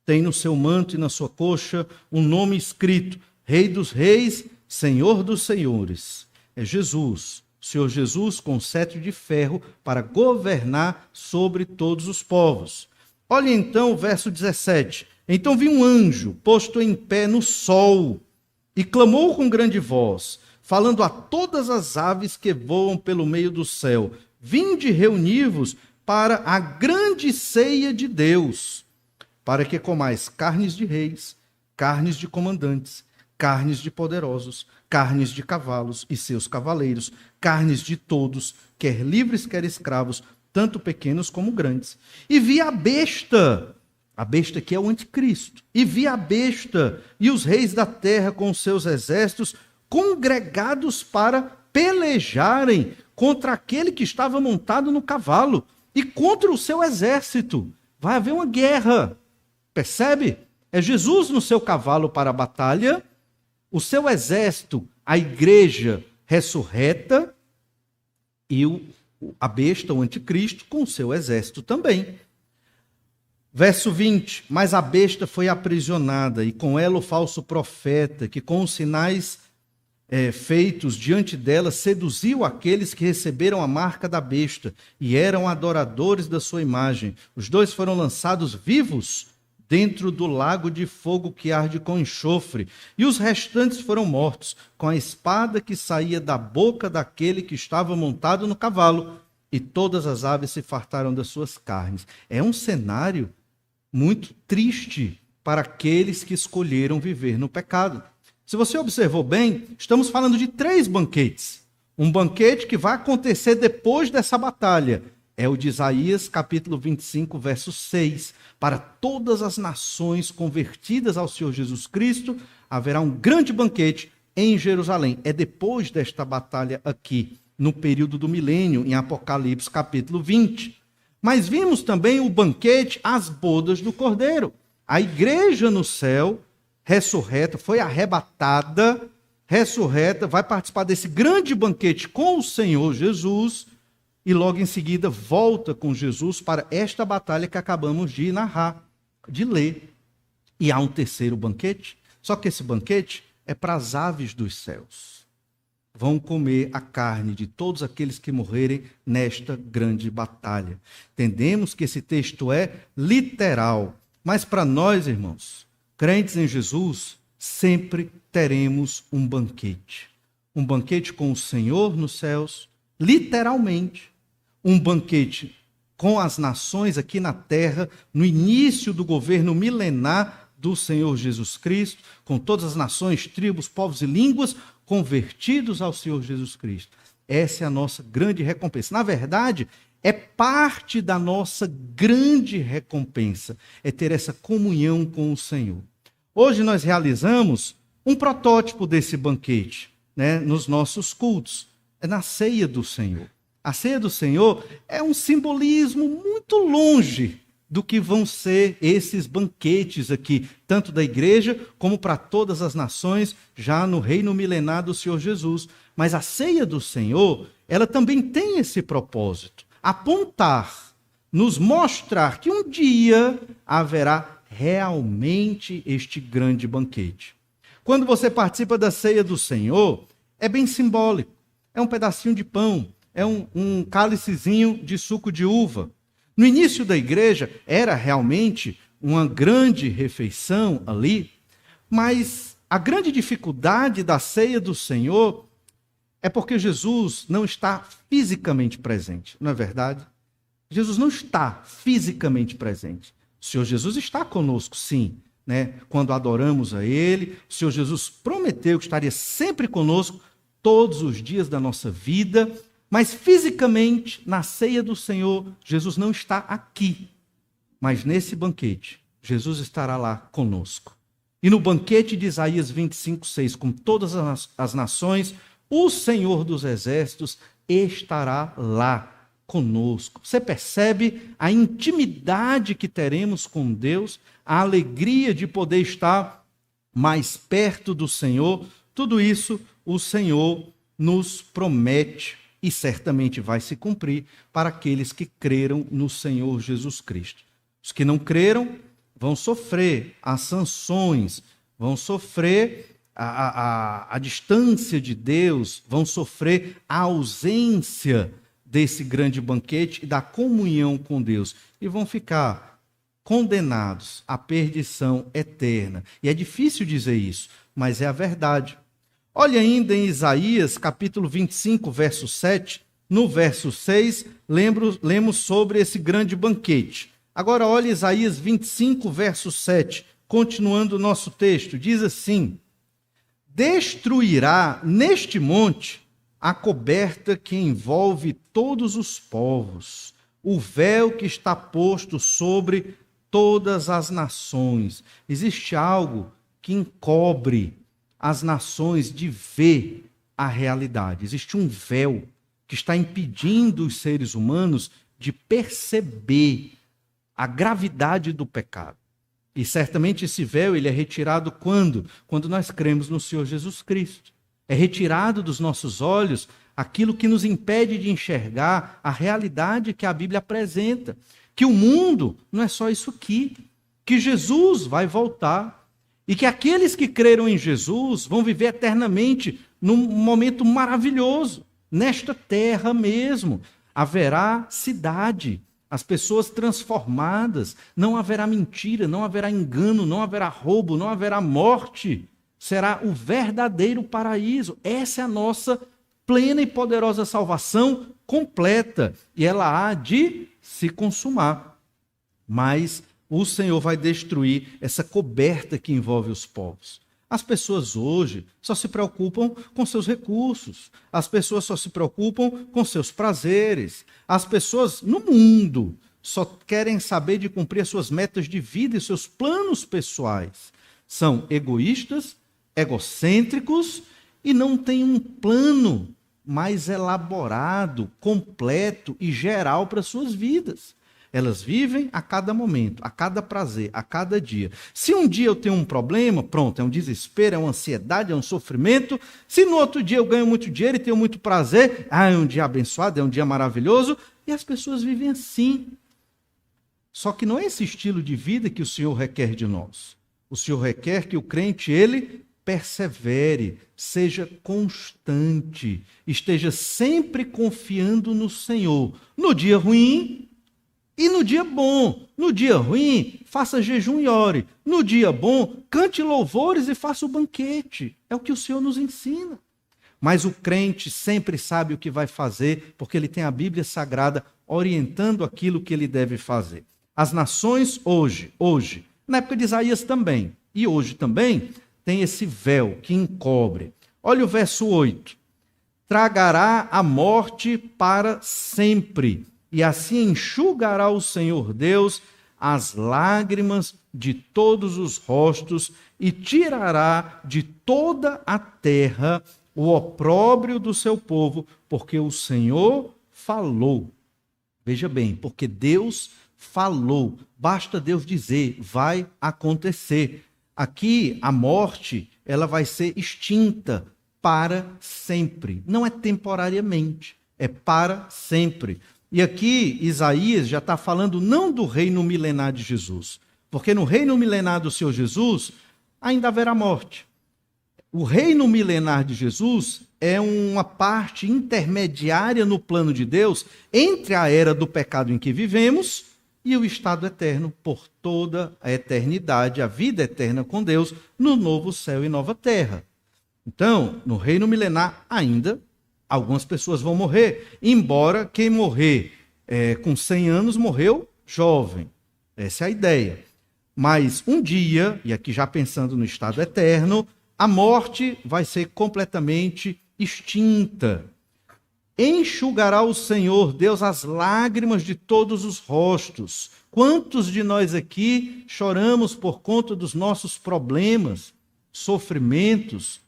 Tem no seu manto e na sua coxa um nome escrito: Rei dos Reis, Senhor dos Senhores. É Jesus, o Senhor Jesus com cetro de ferro para governar sobre todos os povos. Olha então o verso 17. Então vi um anjo posto em pé no sol e clamou com grande voz, falando a todas as aves que voam pelo meio do céu: vinde reunir-vos para a grande ceia de Deus, para que comais carnes de reis, carnes de comandantes, carnes de poderosos, carnes de cavalos e seus cavaleiros, carnes de todos, quer livres, quer escravos, tanto pequenos como grandes. E vi a besta que é o anticristo, e vi a besta e os reis da terra com seus exércitos congregados para pelejarem contra aquele que estava montado no cavalo e contra o seu exército. Vai haver uma guerra, percebe? É Jesus no seu cavalo para a batalha, o seu exército, a igreja ressurreta, e a besta, o anticristo, com o seu exército também. Verso 20, mas a besta foi aprisionada, e com ela o falso profeta, que com os sinais feitos diante dela seduziu aqueles que receberam a marca da besta e eram adoradores da sua imagem. Os dois foram lançados vivos dentro do lago de fogo que arde com enxofre, e os restantes foram mortos com a espada que saía da boca daquele que estava montado no cavalo, e todas as aves se fartaram das suas carnes. É um cenário muito triste para aqueles que escolheram viver no pecado. Se você observou bem, estamos falando de 3 banquetes. Um banquete que vai acontecer depois dessa batalha. É o de Isaías, capítulo 25, verso 6. Para todas as nações convertidas ao Senhor Jesus Cristo, haverá um grande banquete em Jerusalém. É depois desta batalha aqui, no período do milênio, em Apocalipse, capítulo 20. Mas vimos também o banquete, as bodas do Cordeiro. A igreja no céu, ressurreta, foi arrebatada, ressurreta, vai participar desse grande banquete com o Senhor Jesus, e logo em seguida volta com Jesus para esta batalha que acabamos de narrar, de ler. E há um terceiro banquete, só que esse banquete é para as aves dos céus. Vão comer a carne de todos aqueles que morrerem nesta grande batalha. Entendemos que esse texto é literal, mas para nós, irmãos, crentes em Jesus, sempre teremos um banquete. Um banquete com o Senhor nos céus, literalmente. Um banquete com as nações aqui na terra, no início do governo milenar do Senhor Jesus Cristo, com todas as nações, tribos, povos e línguas convertidos ao Senhor Jesus Cristo. Essa é a nossa grande recompensa. Na verdade, é parte da nossa grande recompensa, é ter essa comunhão com o Senhor. Hoje nós realizamos um protótipo desse banquete, nos nossos cultos, é na ceia do Senhor. A ceia do Senhor é um simbolismo muito longe do que vão ser esses banquetes aqui, tanto da igreja como para todas as nações, já no reino milenar do Senhor Jesus. Mas a ceia do Senhor, ela também tem esse propósito, apontar, nos mostrar que um dia haverá realmente este grande banquete. Quando você participa da ceia do Senhor, é bem simbólico, é um pedacinho de pão, é um cálicezinho de suco de uva. No início da igreja, era realmente uma grande refeição ali, mas a grande dificuldade da ceia do Senhor é porque Jesus não está fisicamente presente, não é verdade? Jesus não está fisicamente presente. O Senhor Jesus está conosco, sim, né? Quando adoramos a Ele, o Senhor Jesus prometeu que estaria sempre conosco todos os dias da nossa vida, mas fisicamente, na ceia do Senhor, Jesus não está aqui. Mas nesse banquete, Jesus estará lá conosco. E no banquete de Isaías 25:6, com todas as nações, o Senhor dos exércitos estará lá conosco. Você percebe a intimidade que teremos com Deus, a alegria de poder estar mais perto do Senhor? Tudo isso o Senhor nos promete e certamente vai se cumprir para aqueles que creram no Senhor Jesus Cristo. Os que não creram vão sofrer as sanções, vão sofrer a distância de Deus, vão sofrer a ausência desse grande banquete e da comunhão com Deus, e vão ficar condenados à perdição eterna. E é difícil dizer isso, mas é a verdade. Olha ainda em Isaías, capítulo 25, verso 7, no verso 6, lemos sobre esse grande banquete. Agora olha Isaías 25, verso 7, continuando o nosso texto, diz assim: destruirá neste monte a coberta que envolve todos os povos, o véu que está posto sobre todas as nações. Existe algo que encobre as nações de ver a realidade. Existe um véu que está impedindo os seres humanos de perceber a gravidade do pecado. E certamente esse véu ele é retirado quando? Quando nós cremos no Senhor Jesus Cristo. É retirado dos nossos olhos aquilo que nos impede de enxergar a realidade que a Bíblia apresenta. Que o mundo não é só isso aqui. Que Jesus vai voltar. E que aqueles que creram em Jesus vão viver eternamente num momento maravilhoso. Nesta terra mesmo. Haverá cidade. As pessoas transformadas, não haverá mentira, não haverá engano, não haverá roubo, não haverá morte. Será o verdadeiro paraíso. Essa é a nossa plena e poderosa salvação completa. E ela há de se consumar. Mas o Senhor vai destruir essa coberta que envolve os povos. As pessoas hoje só se preocupam com seus recursos. As pessoas só se preocupam com seus prazeres. As pessoas no mundo só querem saber de cumprir as suas metas de vida e seus planos pessoais. São egoístas, egocêntricos e não têm um plano mais elaborado, completo e geral para suas vidas. Elas vivem a cada momento, a cada prazer, a cada dia. Se um dia eu tenho um problema, pronto, é um desespero, é uma ansiedade, é um sofrimento. Se no outro dia eu ganho muito dinheiro e tenho muito prazer, é um dia abençoado, é um dia maravilhoso. E as pessoas vivem assim. Só que não é esse estilo de vida que o Senhor requer de nós. O Senhor requer que o crente, ele persevere, seja constante, esteja sempre confiando no Senhor. No dia ruim e no dia bom. No dia ruim, faça jejum e ore. No dia bom, cante louvores e faça o banquete. É o que o Senhor nos ensina. Mas o crente sempre sabe o que vai fazer, porque ele tem a Bíblia Sagrada orientando aquilo que ele deve fazer. As nações hoje, na época de Isaías também, e hoje também, tem esse véu que encobre. Olha o verso 8. Tragará a morte para sempre, e assim enxugará o Senhor Deus as lágrimas de todos os rostos e tirará de toda a terra o opróbrio do seu povo, porque o Senhor falou. Veja bem, porque Deus falou. Basta Deus dizer, vai acontecer. Aqui a morte, ela vai ser extinta para sempre. Não é temporariamente, é para sempre. E aqui Isaías já está falando não do reino milenar de Jesus, porque no reino milenar do Senhor Jesus ainda haverá morte. O reino milenar de Jesus é uma parte intermediária no plano de Deus entre a era do pecado em que vivemos e o estado eterno por toda a eternidade, a vida eterna com Deus no novo céu e nova terra. Então, no reino milenar ainda algumas pessoas vão morrer, embora quem morrer Com 100 anos morreu jovem. Essa é a ideia. Mas um dia, e aqui já pensando no estado eterno, a morte vai ser completamente extinta. Enxugará o Senhor Deus as lágrimas de todos os rostos. Quantos de nós aqui choramos por conta dos nossos problemas, sofrimentos,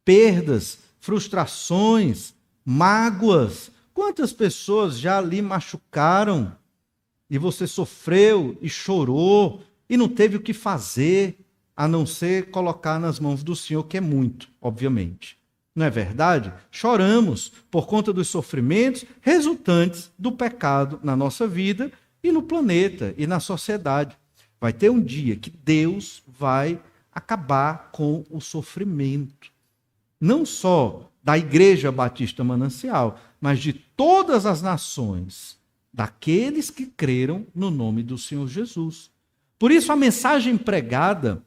perdas, frustrações, mágoas? Quantas pessoas já lhe machucaram e você sofreu e chorou e não teve o que fazer a não ser colocar nas mãos do Senhor, que é muito, obviamente. Não é verdade? Choramos por conta dos sofrimentos resultantes do pecado na nossa vida e no planeta e na sociedade. Vai ter um dia que Deus vai acabar com o sofrimento. Não só da Igreja Batista Manancial, mas de todas as nações, daqueles que creram no nome do Senhor Jesus. Por isso a mensagem pregada,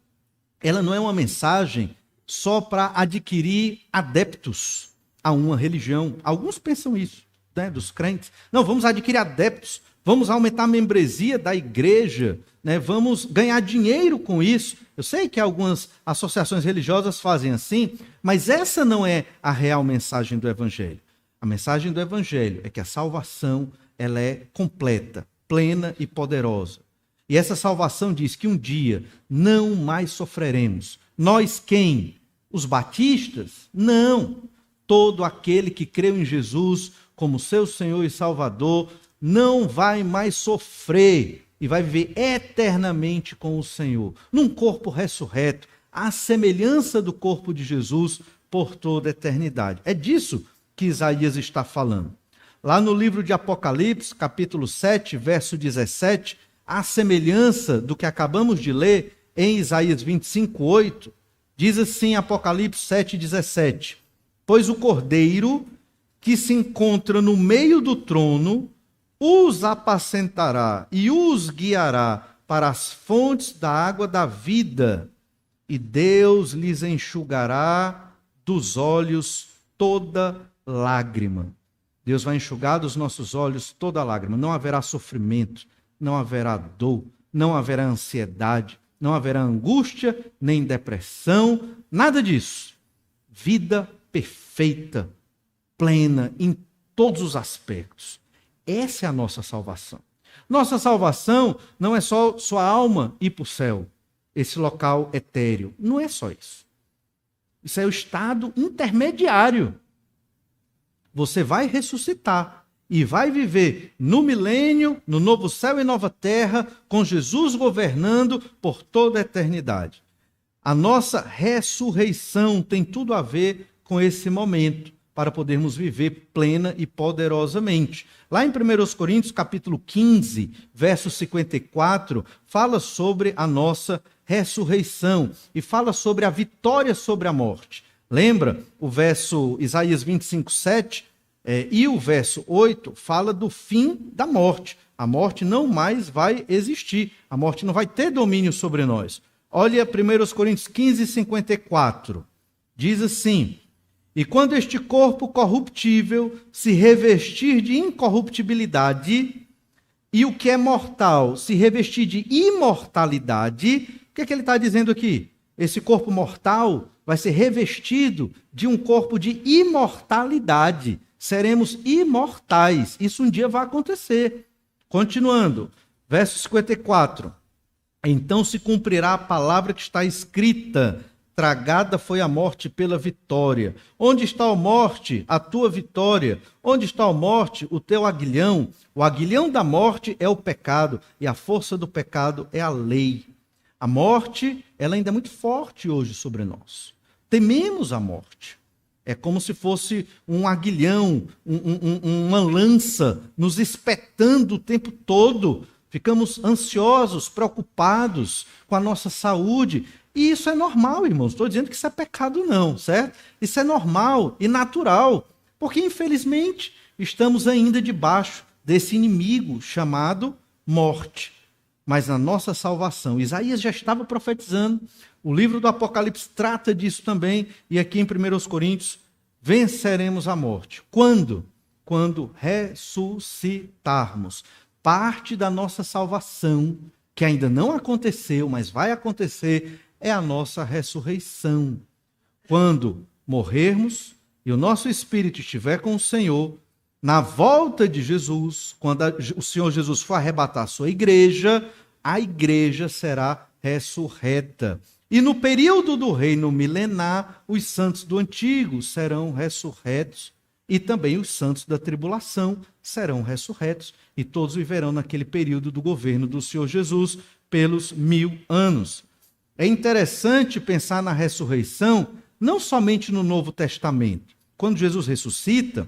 ela não é uma mensagem só para adquirir adeptos a uma religião. Alguns pensam isso, né, dos crentes. Não, vamos adquirir adeptos, vamos aumentar a membresia da igreja, né, vamos ganhar dinheiro com isso. Eu sei que algumas associações religiosas fazem assim, mas essa não é a real mensagem do Evangelho. A mensagem do Evangelho é que a salvação ela é completa, plena e poderosa. E essa salvação diz que um dia não mais sofreremos. Nós quem? Os batistas? Não. Todo aquele que creu em Jesus como seu Senhor e Salvador não vai mais sofrer e vai viver eternamente com o Senhor, num corpo ressurreto, à semelhança do corpo de Jesus por toda a eternidade. É disso que Isaías está falando. Lá no livro de Apocalipse, capítulo 7, verso 17, à semelhança do que acabamos de ler em Isaías 25, 8, diz assim, Apocalipse 7, 17, pois o Cordeiro que se encontra no meio do trono os apacentará e os guiará para as fontes da água da vida, e Deus lhes enxugará dos olhos toda lágrima. Deus vai enxugar dos nossos olhos toda lágrima. Não haverá sofrimento, não haverá dor, não haverá ansiedade, não haverá angústia, nem depressão, nada disso. Vida perfeita, plena, em todos os aspectos. Essa é a nossa salvação. Nossa salvação não é só sua alma ir para o céu, esse local etéreo. Não é só isso. Isso é o estado intermediário. Você vai ressuscitar e vai viver no milênio, no novo céu e nova terra, com Jesus governando por toda a eternidade. A nossa ressurreição tem tudo a ver com esse momento, para podermos viver plena e poderosamente. Lá em 1 Coríntios, capítulo 15, verso 54, fala sobre a nossa ressurreição e fala sobre a vitória sobre a morte. Lembra o verso Isaías 25, 7 e o verso 8 fala do fim da morte. A morte não mais vai existir, a morte não vai ter domínio sobre nós. Olha 1 Coríntios 15, 54, diz assim, e quando este corpo corruptível se revestir de incorruptibilidade, e o que é mortal se revestir de imortalidade, o que é que ele está dizendo aqui? Esse corpo mortal vai ser revestido de um corpo de imortalidade. Seremos imortais. Isso um dia vai acontecer. Continuando, verso 54. Então se cumprirá a palavra que está escrita, tragada foi a morte pela vitória. Onde está a morte, a tua vitória? Onde está a morte, o teu aguilhão? O aguilhão da morte é o pecado, e a força do pecado é a lei. A morte, ela ainda é muito forte hoje sobre nós. Tememos a morte. É como se fosse um aguilhão, uma lança nos espetando o tempo todo. Ficamos ansiosos, preocupados com a nossa saúde. E isso é normal, irmãos. Estou dizendo que isso é pecado não, certo? Isso é normal e natural. Porque, infelizmente, estamos ainda debaixo desse inimigo chamado morte. Mas na nossa salvação, Isaías já estava profetizando, o livro do Apocalipse trata disso também, e aqui em 1 Coríntios, venceremos a morte. Quando? quando ressuscitarmos. Parte da nossa salvação, que ainda não aconteceu, mas vai acontecer, é a nossa ressurreição. Quando morrermos e o nosso espírito estiver com o Senhor, na volta de Jesus, quando o Senhor Jesus for arrebatar a sua igreja, a igreja será ressurreta. E no período do reino milenar, os santos do antigo serão ressurretos, e também os santos da tribulação serão ressurretos, e todos viverão naquele período do governo do Senhor Jesus pelos 1000 anos. É interessante pensar na ressurreição, não somente no Novo Testamento. Quando Jesus ressuscita,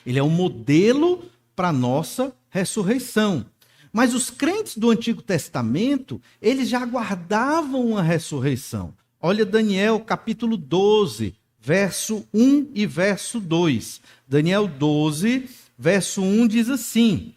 ele é um modelo para a nossa ressurreição. Mas os crentes do Antigo Testamento, eles já aguardavam uma ressurreição. Olha Daniel capítulo 12, verso 1 e verso 2. Daniel 12, verso 1 diz assim: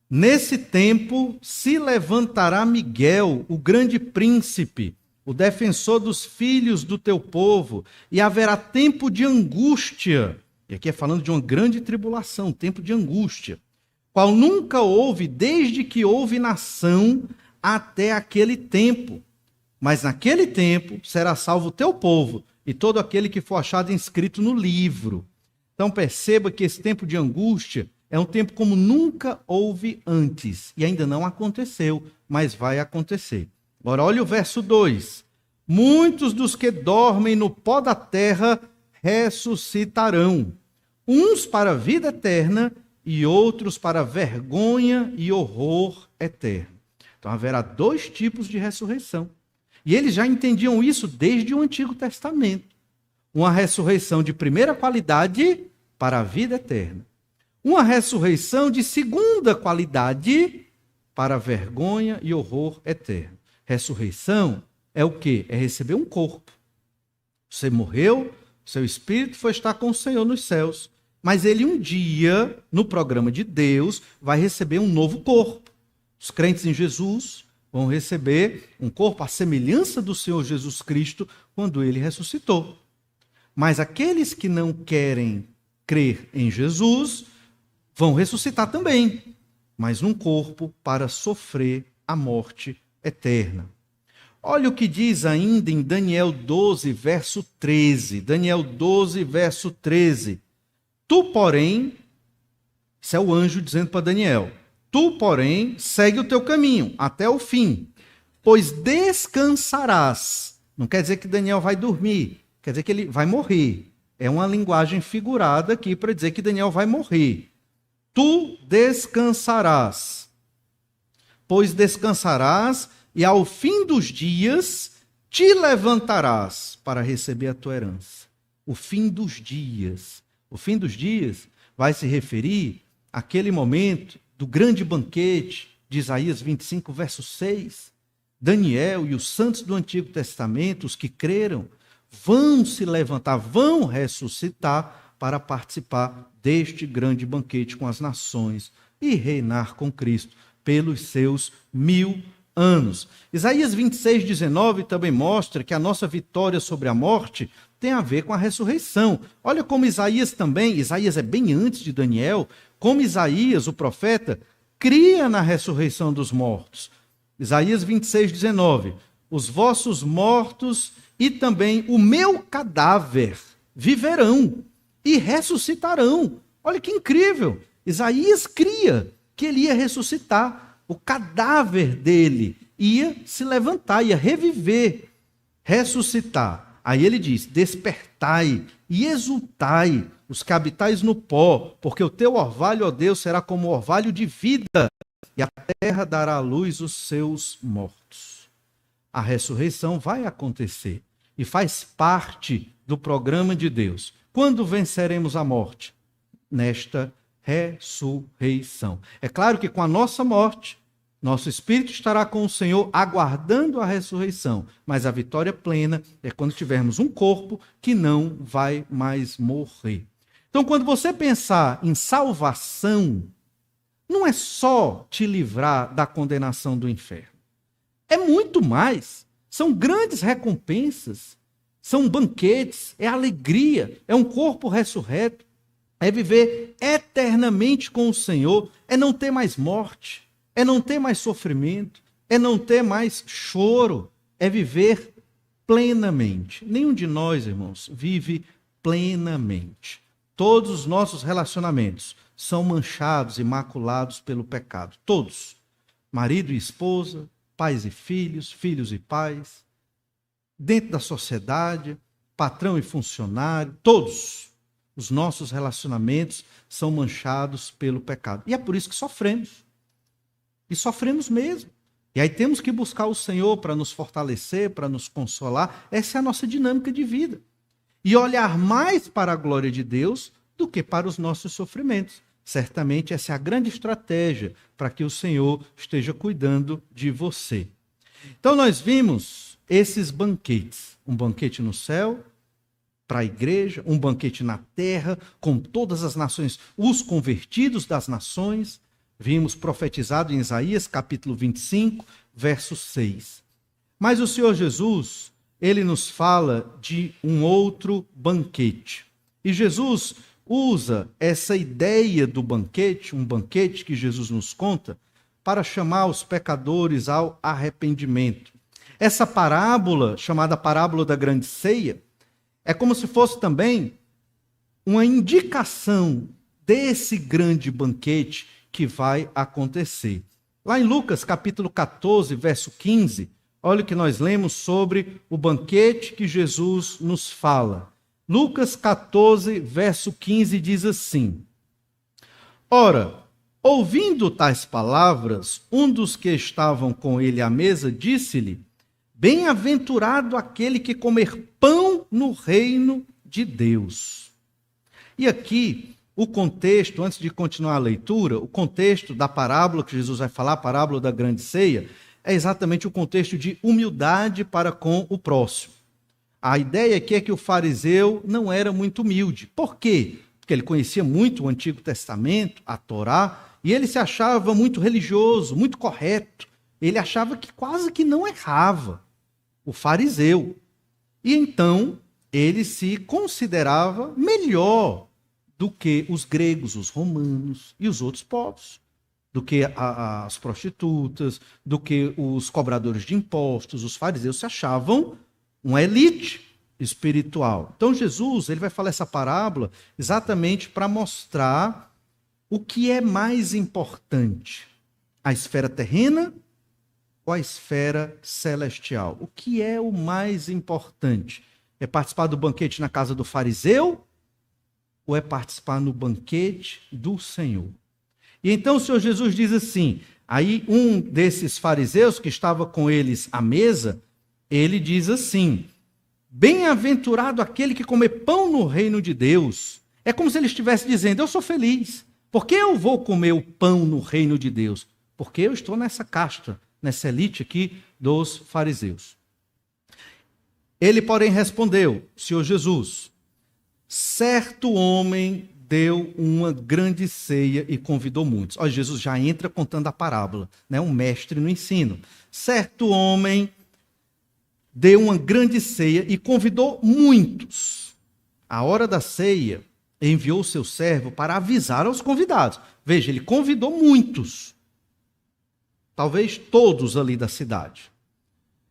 Nesse tempo se levantará Miguel, o grande príncipe, o defensor dos filhos do teu povo, e haverá tempo de angústia. E aqui é falando de uma grande tribulação, tempo de angústia, qual nunca houve desde que houve nação até aquele tempo. Mas naquele tempo será salvo o teu povo e todo aquele que for achado inscrito no livro. Então perceba que esse tempo de angústia é um tempo como nunca houve antes. E ainda não aconteceu, mas vai acontecer. Agora olha o verso 2. Muitos dos que dormem no pó da terra ressuscitarão. Uns para a vida eterna e outros para vergonha e horror eterno. Então haverá 2 tipos de ressurreição. E eles já entendiam isso desde o Antigo Testamento. Uma ressurreição de primeira qualidade para a vida eterna. Uma ressurreição de segunda qualidade para vergonha e horror eterno. Ressurreição é o quê? É receber um corpo. Você morreu, seu espírito foi estar com o Senhor nos céus. Mas ele um dia, no programa de Deus, vai receber um novo corpo. Os crentes em Jesus vão receber um corpo à semelhança do Senhor Jesus Cristo quando ele ressuscitou. Mas aqueles que não querem crer em Jesus vão ressuscitar também, mas num corpo para sofrer a morte eterna. Olha o que diz ainda em Daniel 12, verso 13. Daniel 12, verso 13. Tu, porém, isso é o anjo dizendo para Daniel, tu, porém, segue o teu caminho até o fim, pois descansarás. Não quer dizer que Daniel vai dormir, quer dizer que ele vai morrer. É uma linguagem figurada aqui para dizer que Daniel vai morrer. Tu descansarás, pois descansarás e ao fim dos dias te levantarás para receber a tua herança. O fim dos dias. O fim dos dias vai se referir àquele momento do grande banquete de Isaías 25, verso 6. Daniel e os santos do Antigo Testamento, os que creram, vão se levantar, vão ressuscitar para participar deste grande banquete com as nações e reinar com Cristo pelos seus 1000 anos. Isaías 26, 19 também mostra que a nossa vitória sobre a morte tem a ver com a ressurreição. Olha como Isaías também, Isaías é bem antes de Daniel, como Isaías, o profeta, cria na ressurreição dos mortos. Isaías 26, 19. Os vossos mortos e também o meu cadáver viverão e ressuscitarão. Olha que incrível! Isaías cria que ele ia ressuscitar. O cadáver dele ia se levantar, ia reviver, ressuscitar. Aí ele diz, despertai e exultai, os que habitais no pó, porque o teu orvalho, ó Deus, será como orvalho de vida, e a terra dará à luz os seus mortos. A ressurreição vai acontecer, e faz parte do programa de Deus. Quando venceremos a morte? Nesta ressurreição. É claro que com a nossa morte, nosso espírito estará com o Senhor aguardando a ressurreição, mas a vitória plena é quando tivermos um corpo que não vai mais morrer. Então, quando você pensar em salvação, não é só te livrar da condenação do inferno. É muito mais. São grandes recompensas, são banquetes, é alegria, é um corpo ressurreto, é viver eternamente com o Senhor, é não ter mais morte, é não ter mais sofrimento, é não ter mais choro, é viver plenamente. Nenhum de nós, irmãos, vive plenamente. Todos os nossos relacionamentos são manchados e maculados pelo pecado. Todos. Marido e esposa, pais e filhos, filhos e pais, dentro da sociedade, patrão e funcionário, todos os nossos relacionamentos são manchados pelo pecado. E é por isso que sofremos. E sofremos mesmo. E aí temos que buscar o Senhor para nos fortalecer, para nos consolar. Essa é a nossa dinâmica de vida. E olhar mais para a glória de Deus do que para os nossos sofrimentos. Certamente essa é a grande estratégia para que o Senhor esteja cuidando de você. Então nós vimos esses banquetes. Um banquete no céu, para a igreja, um banquete na terra, com todas as nações, os convertidos das nações. Vimos profetizado em Isaías, capítulo 25, verso 6. Mas o Senhor Jesus, ele nos fala de um outro banquete. E Jesus usa essa ideia do banquete, um banquete que Jesus nos conta, para chamar os pecadores ao arrependimento. Essa parábola, chamada parábola da grande ceia, é como se fosse também uma indicação desse grande banquete que vai acontecer. Lá em Lucas, capítulo 14, verso 15, olha o que nós lemos sobre o banquete que Jesus nos fala. Lucas 14, verso 15 diz assim: Ora, ouvindo tais palavras, um dos que estavam com ele à mesa disse-lhe: Bem-aventurado aquele que comer pão no reino de Deus. E aqui, o contexto, antes de continuar a leitura, o contexto da parábola que Jesus vai falar, a parábola da grande ceia, é exatamente o contexto de humildade para com o próximo. A ideia aqui é que o fariseu não era muito humilde. Por quê? Porque ele conhecia muito o Antigo Testamento, a Torá, e ele se achava muito religioso, muito correto. Ele achava que quase que não errava, o fariseu. E então, ele se considerava melhor do que os gregos, os romanos e os outros povos, do que as prostitutas, do que os cobradores de impostos. Os fariseus se achavam uma elite espiritual. Então Jesus, ele vai falar essa parábola exatamente para mostrar o que é mais importante, a esfera terrena ou a esfera celestial. O que é o mais importante? É participar do banquete na casa do fariseu ou é participar no banquete do Senhor? E então o Senhor Jesus diz assim, aí um desses fariseus que estava com eles à mesa, ele diz assim: Bem-aventurado aquele que comer pão no reino de Deus. É como se ele estivesse dizendo: eu sou feliz. Por que eu vou comer o pão no reino de Deus? Porque eu estou nessa casta, nessa elite aqui dos fariseus. Ele, porém, respondeu, Senhor Jesus: certo homem deu uma grande ceia e convidou muitos. Olha, Jesus já entra contando a parábola, né? Um mestre no ensino. Certo homem deu uma grande ceia e convidou muitos. À hora da ceia, enviou o seu servo para avisar aos convidados. Veja, ele convidou muitos. Talvez todos ali da cidade.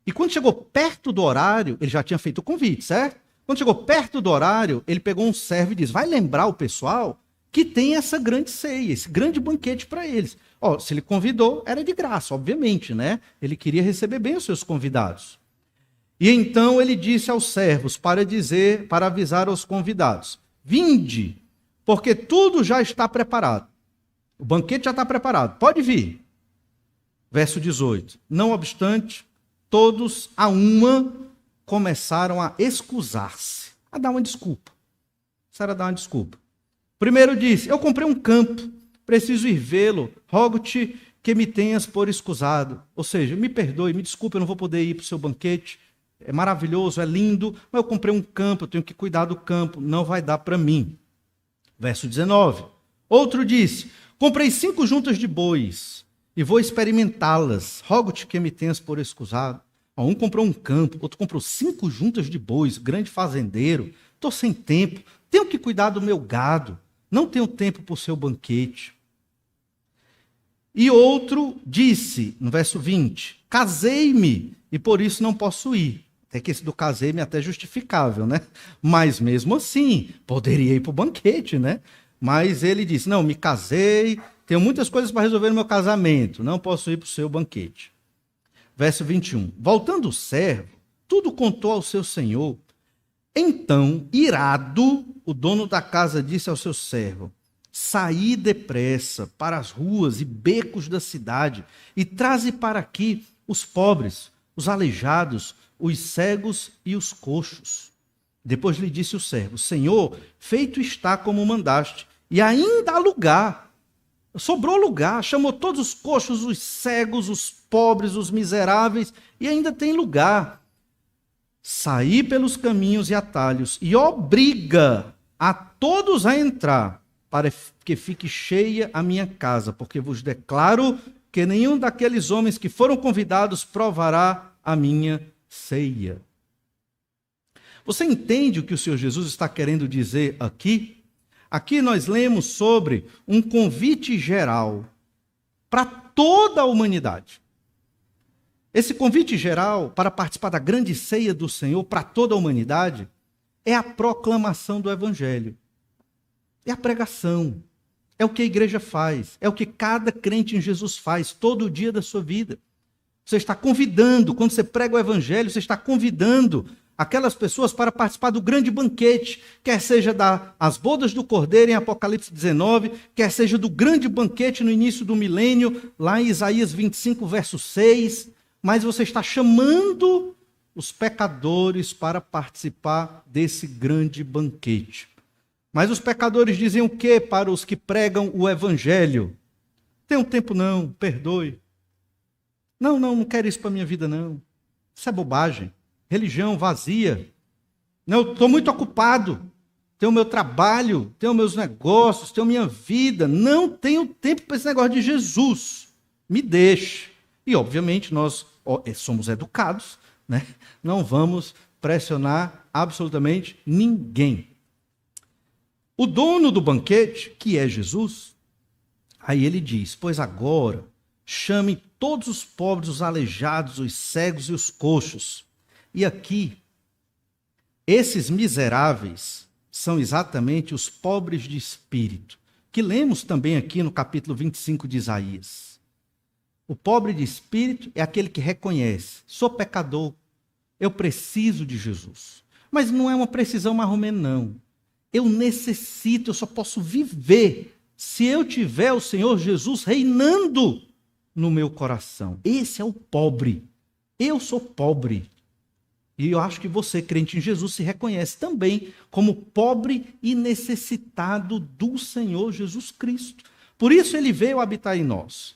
E quando chegou perto do horário, ele já tinha feito o convite, certo? Quando chegou perto do horário, ele pegou um servo e disse: vai lembrar o pessoal que tem essa grande ceia, esse grande banquete para eles. Ó, se ele convidou, era de graça, obviamente, né? Ele queria receber bem os seus convidados. E então ele disse aos servos para avisar aos convidados: vinde, porque tudo já está preparado. O banquete já está preparado, pode vir. Verso 18. Não obstante, todos a uma começaram a escusar-se, a dar uma desculpa. Isso era dar uma desculpa. Primeiro disse: eu comprei um campo, preciso ir vê-lo, rogo-te que me tenhas por escusado. Ou seja, me perdoe, me desculpe, eu não vou poder ir para o seu banquete. É maravilhoso, é lindo, mas eu comprei um campo, eu tenho que cuidar do campo, não vai dar para mim. Verso 19. Outro disse: comprei 5 juntas de bois e vou experimentá-las. Rogo-te que me tenhas por escusado. Um comprou um campo, outro comprou 5 juntas de bois, grande fazendeiro. Estou sem tempo, tenho que cuidar do meu gado. não tenho tempo para o seu banquete. E outro disse, no verso 20, casei-me e por isso não posso ir. Até que esse do casei-me é até justificável, né? Mas mesmo assim, poderia ir para o banquete, né? Mas ele disse, não, me casei, tenho muitas coisas para resolver no meu casamento, não posso ir para o seu banquete. Verso 21, voltando o servo, tudo contou ao seu senhor. Então, irado, o dono da casa disse ao seu servo, saí depressa para as ruas e becos da cidade e traze para aqui os pobres, os aleijados, os cegos e os coxos. Depois lhe disse o servo, Senhor, feito está como mandaste, e ainda há lugar. Sobrou lugar, chamou todos os coxos, os cegos, os pobres, os miseráveis, e ainda tem lugar. Saí pelos caminhos e atalhos, e obriga a todos a entrar, para que fique cheia a minha casa, porque vos declaro que nenhum daqueles homens que foram convidados provará a minha ceia. Você entende o que o Senhor Jesus está querendo dizer aqui? Aqui nós lemos sobre um convite geral para toda a humanidade. Esse convite geral para participar da grande ceia do Senhor para toda a humanidade é a proclamação do Evangelho. É a pregação, é o que a igreja faz, é o que cada crente em Jesus faz todo dia da sua vida. Você está convidando, quando você prega o evangelho, você está convidando aquelas pessoas para participar do grande banquete, quer seja das bodas do Cordeiro em Apocalipse 19, quer seja do grande banquete no início do milênio, lá em Isaías 25, verso 6, mas você está chamando os pecadores para participar desse grande banquete. Mas os pecadores dizem o quê para os que pregam o evangelho? Tenho tempo não, perdoe. Não quero isso para a minha vida não. Isso é bobagem. Religião vazia. Não, estou muito ocupado. Tenho meu trabalho, tenho meus negócios, tenho minha vida. Não tenho tempo para esse negócio de Jesus. Me deixe. E, obviamente, nós somos educados, né? Não vamos pressionar absolutamente ninguém. O dono do banquete, que é Jesus, aí ele diz, pois agora chame todos os pobres, os aleijados, os cegos e os coxos. E aqui, esses miseráveis são exatamente os pobres de espírito, que lemos também aqui no capítulo 25 de Isaías. O pobre de espírito é aquele que reconhece, sou pecador, eu preciso de Jesus. Mas não é uma precisão marromeno, não. Eu necessito, eu só posso viver se eu tiver o Senhor Jesus reinando no meu coração. Esse é o pobre. Eu sou pobre. E eu acho que você, crente em Jesus, se reconhece também como pobre e necessitado do Senhor Jesus Cristo. Por isso ele veio habitar em nós.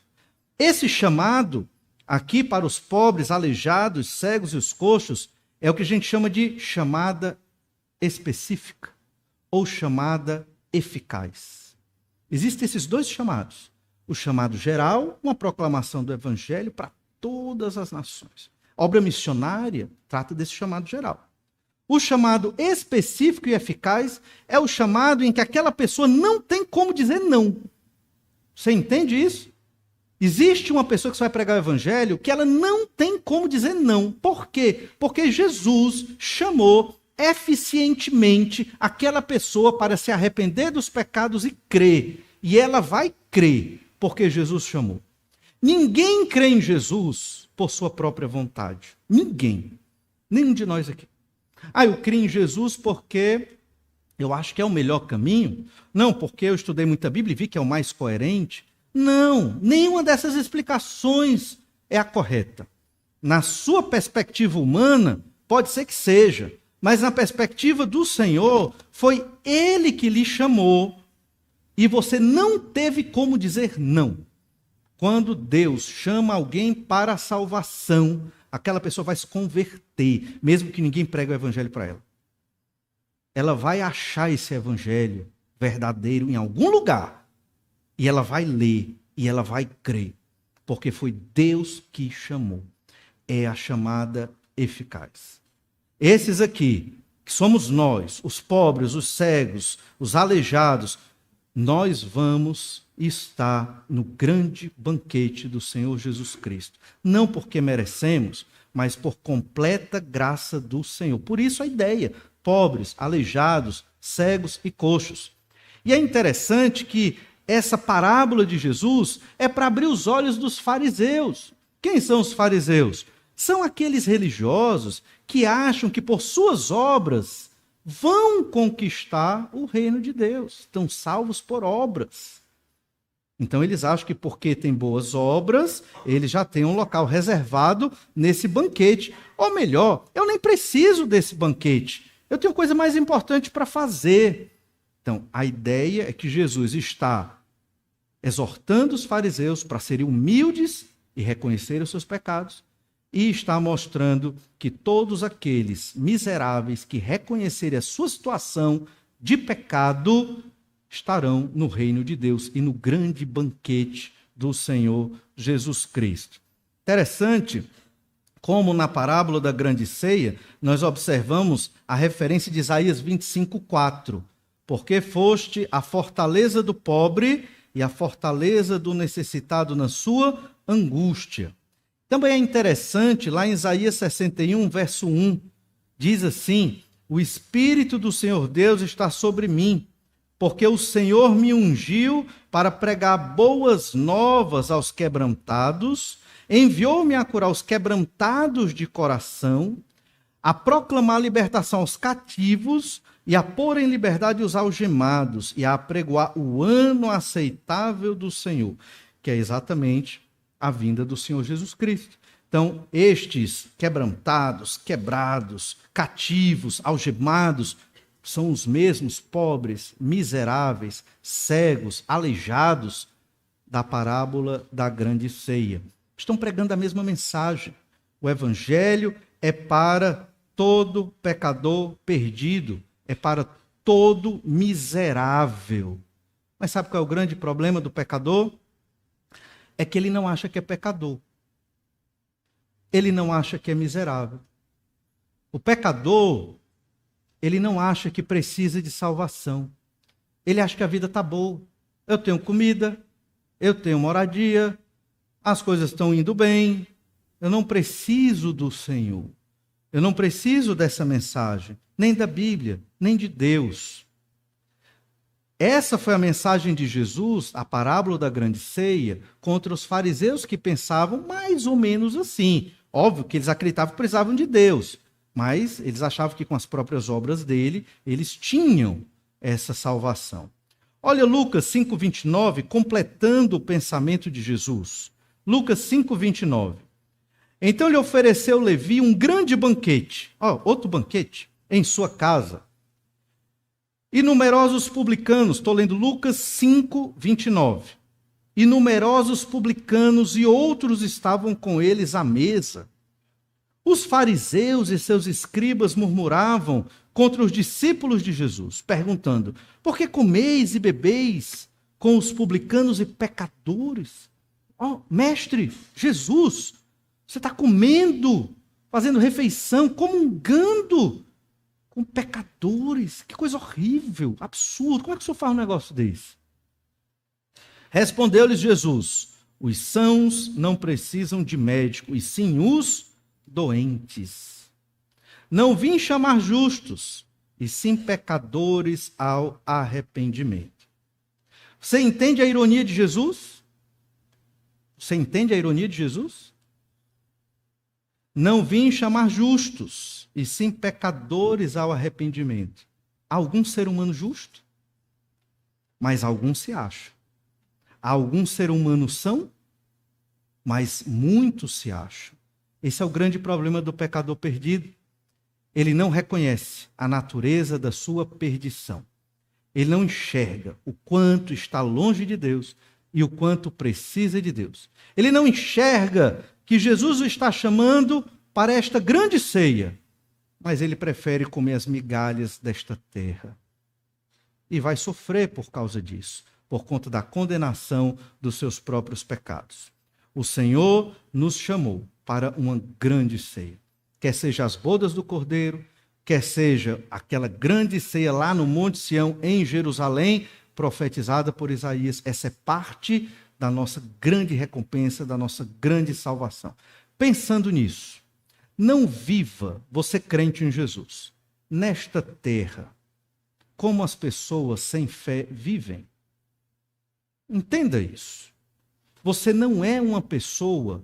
Esse chamado aqui para os pobres, aleijados, cegos e os coxos é o que a gente chama de chamada específica ou chamada eficaz. Existem esses dois chamados. O chamado geral, uma proclamação do evangelho para todas as nações. A obra missionária trata desse chamado geral. O chamado específico e eficaz é o chamado em que aquela pessoa não tem como dizer não. Você entende isso? Existe uma pessoa que vai pregar o evangelho que ela não tem como dizer não. Por quê? Porque Jesus chamou eficientemente aquela pessoa para se arrepender dos pecados e crer. E ela vai crer, porque Jesus chamou. Ninguém crê em Jesus por sua própria vontade. Ninguém. Nenhum de nós aqui. Eu creio em Jesus porque eu acho que é o melhor caminho. Não, porque eu estudei muita Bíblia e vi que é o mais coerente. Não, nenhuma dessas explicações é a correta. Na sua perspectiva humana, pode ser que seja. Mas na perspectiva do Senhor, foi Ele que lhe chamou e você não teve como dizer não. Quando Deus chama alguém para a salvação, aquela pessoa vai se converter, mesmo que ninguém pregue o evangelho para ela. Ela vai achar esse evangelho verdadeiro em algum lugar e ela vai ler e ela vai crer, porque foi Deus que chamou. É a chamada eficaz. Esses aqui, que somos nós, os pobres, os cegos, os aleijados, nós vamos estar no grande banquete do Senhor Jesus Cristo. Não porque merecemos, mas por completa graça do Senhor. Por isso a ideia, pobres, aleijados, cegos e coxos. E é interessante que essa parábola de Jesus é para abrir os olhos dos fariseus. Quem são os fariseus? São aqueles religiosos que acham que por suas obras vão conquistar o reino de Deus. Estão salvos por obras. Então eles acham que porque tem boas obras, eles já têm um local reservado nesse banquete. Ou melhor, eu nem preciso desse banquete. Eu tenho coisa mais importante para fazer. Então, a ideia é que Jesus está exortando os fariseus para serem humildes e reconhecerem os seus pecados, e está mostrando que todos aqueles miseráveis que reconhecerem a sua situação de pecado estarão no reino de Deus e no grande banquete do Senhor Jesus Cristo. Interessante como na parábola da grande ceia nós observamos a referência de Isaías 25:4. Porque foste a fortaleza do pobre e a fortaleza do necessitado na sua angústia. Também é interessante, lá em Isaías 61, verso 1, diz assim: o Espírito do Senhor Deus está sobre mim, porque o Senhor me ungiu para pregar boas novas aos quebrantados, enviou-me a curar os quebrantados de coração, a proclamar libertação aos cativos e a pôr em liberdade os algemados e a apregoar o ano aceitável do Senhor, que é exatamente a vinda do Senhor Jesus Cristo. Então, estes quebrantados, quebrados, cativos, algemados, são os mesmos pobres, miseráveis, cegos, aleijados da parábola da grande ceia. Estão pregando a mesma mensagem. O evangelho é para todo pecador perdido, é para todo miserável. Mas sabe qual é o grande problema do pecador? É que ele não acha que é pecador. Ele não acha que é miserável. O pecador, ele não acha que precisa de salvação. Ele acha que a vida está boa. Eu tenho comida, eu tenho moradia, as coisas estão indo bem, eu não preciso do Senhor. Eu não preciso dessa mensagem, nem da Bíblia, nem de Deus. Essa foi a mensagem de Jesus, a parábola da grande ceia, contra os fariseus que pensavam mais ou menos assim. Óbvio que eles acreditavam que precisavam de Deus, mas eles achavam que com as próprias obras dele, eles tinham essa salvação. Olha Lucas 5:29, completando o pensamento de Jesus. Lucas 5:29. Então lhe ofereceu Levi um grande banquete, outro banquete, em sua casa. E numerosos publicanos, estou lendo Lucas 5:29. E numerosos publicanos e outros estavam com eles à mesa. Os fariseus e seus escribas murmuravam contra os discípulos de Jesus, perguntando: por que comeis e bebeis com os publicanos e pecadores? Mestre, Jesus, você está comendo, fazendo refeição, comungando com pecadores. Que coisa horrível, absurdo. Como é que o senhor faz um negócio desse? Respondeu-lhes Jesus: os sãos não precisam de médico, e sim os doentes. Não vim chamar justos, e sim pecadores ao arrependimento. Você entende a ironia de Jesus? Você entende a ironia de Jesus? Não vim chamar justos, e sim pecadores ao arrependimento. Há algum ser humano justo? Mas alguns se acham. Há algum ser humano são? Mas muitos se acham. Esse é o grande problema do pecador perdido. Ele não reconhece a natureza da sua perdição. Ele não enxerga o quanto está longe de Deus e o quanto precisa de Deus. Ele não enxerga que Jesus o está chamando para esta grande ceia, mas ele prefere comer as migalhas desta terra. E vai sofrer por causa disso, por conta da condenação dos seus próprios pecados. O Senhor nos chamou para uma grande ceia. Quer seja as bodas do Cordeiro, quer seja aquela grande ceia lá no Monte Sião, em Jerusalém, profetizada por Isaías. Essa é parte da nossa grande recompensa, da nossa grande salvação. Pensando nisso, não viva, você crente em Jesus, nesta terra, como as pessoas sem fé vivem. Entenda isso. Você não é uma pessoa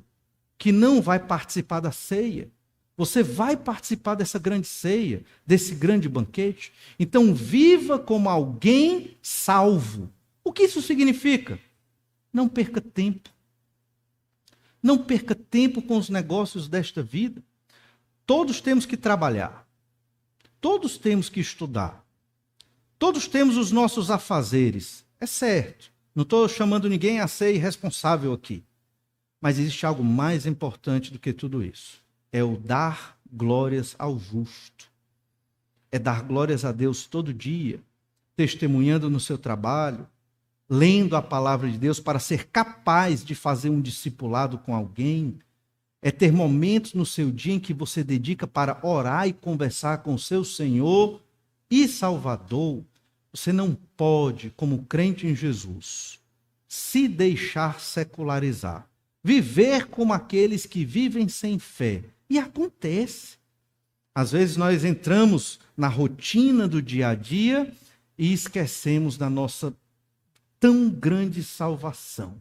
que não vai participar da ceia. Você vai participar dessa grande ceia, desse grande banquete. Então, viva como alguém salvo. O que isso significa? Não perca tempo. Não perca tempo com os negócios desta vida. Todos temos que trabalhar. Todos temos que estudar. Todos temos os nossos afazeres. É certo. Não estou chamando ninguém a ser irresponsável aqui. Mas existe algo mais importante do que tudo isso. É o dar glórias ao justo. É dar glórias a Deus todo dia, testemunhando no seu trabalho, lendo a palavra de Deus para ser capaz de fazer um discipulado com alguém. É ter momentos no seu dia em que você dedica para orar e conversar com o seu Senhor e Salvador. Você não pode, como crente em Jesus, se deixar secularizar. Viver como aqueles que vivem sem fé. E acontece. Às vezes nós entramos na rotina do dia a dia e esquecemos da nossa tão grande salvação.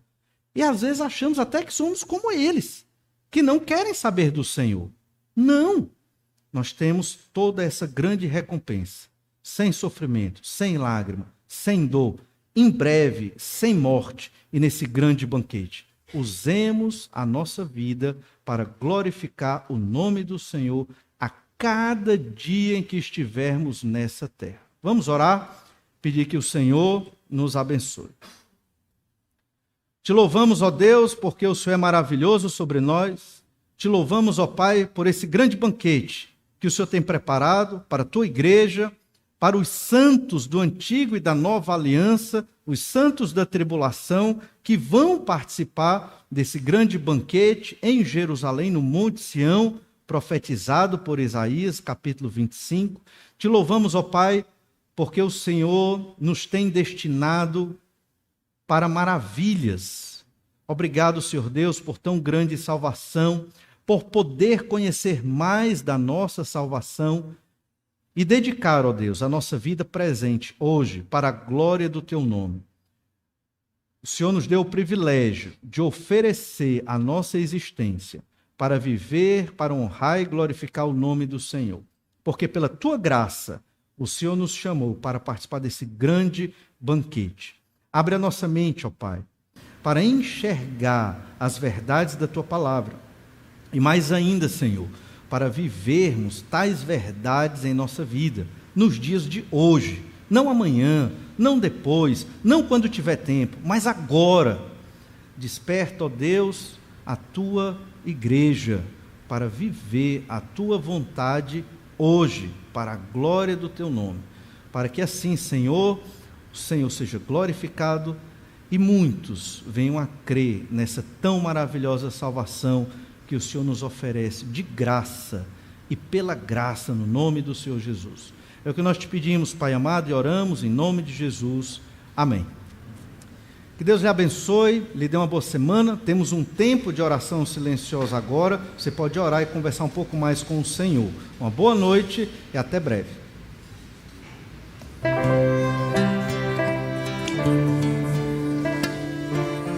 E às vezes achamos até que somos como eles, que não querem saber do Senhor. Não! Nós temos toda essa grande recompensa, sem sofrimento, sem lágrima, sem dor, em breve, sem morte, e nesse grande banquete. Usemos a nossa vida para glorificar o nome do Senhor a cada dia em que estivermos nessa terra. Vamos orar, pedir que o Senhor nos abençoe. Te louvamos, ó Deus, porque o Senhor é maravilhoso sobre nós. Te louvamos, ó Pai, por esse grande banquete que o Senhor tem preparado para a tua igreja, para os santos do antigo e da nova aliança, os santos da tribulação, que vão participar desse grande banquete em Jerusalém, no Monte Sião, profetizado por Isaías, capítulo 25. Te louvamos, ó Pai, porque o Senhor nos tem destinado para maravilhas. Obrigado, Senhor Deus, por tão grande salvação, por poder conhecer mais da nossa salvação e dedicar, ó Deus, a nossa vida presente hoje para a glória do teu nome. O Senhor nos deu o privilégio de oferecer a nossa existência para viver, para honrar e glorificar o nome do Senhor. Porque pela tua graça, o Senhor nos chamou para participar desse grande banquete. Abre a nossa mente, ó Pai, para enxergar as verdades da tua palavra. E mais ainda, Senhor, para vivermos tais verdades em nossa vida, nos dias de hoje, não amanhã, não depois, não quando tiver tempo, mas agora. Desperta, ó Deus, a tua igreja para viver a tua vontade hoje, para a glória do teu nome, para que assim, Senhor, o Senhor seja glorificado e muitos venham a crer nessa tão maravilhosa salvação que o Senhor nos oferece de graça e pela graça no nome do Senhor Jesus. É o que nós te pedimos, Pai amado, e oramos em nome de Jesus. Amém. Que Deus lhe abençoe, lhe dê uma boa semana. Temos um tempo de oração silenciosa agora. Você pode orar e conversar um pouco mais com o Senhor. Uma boa noite e até breve.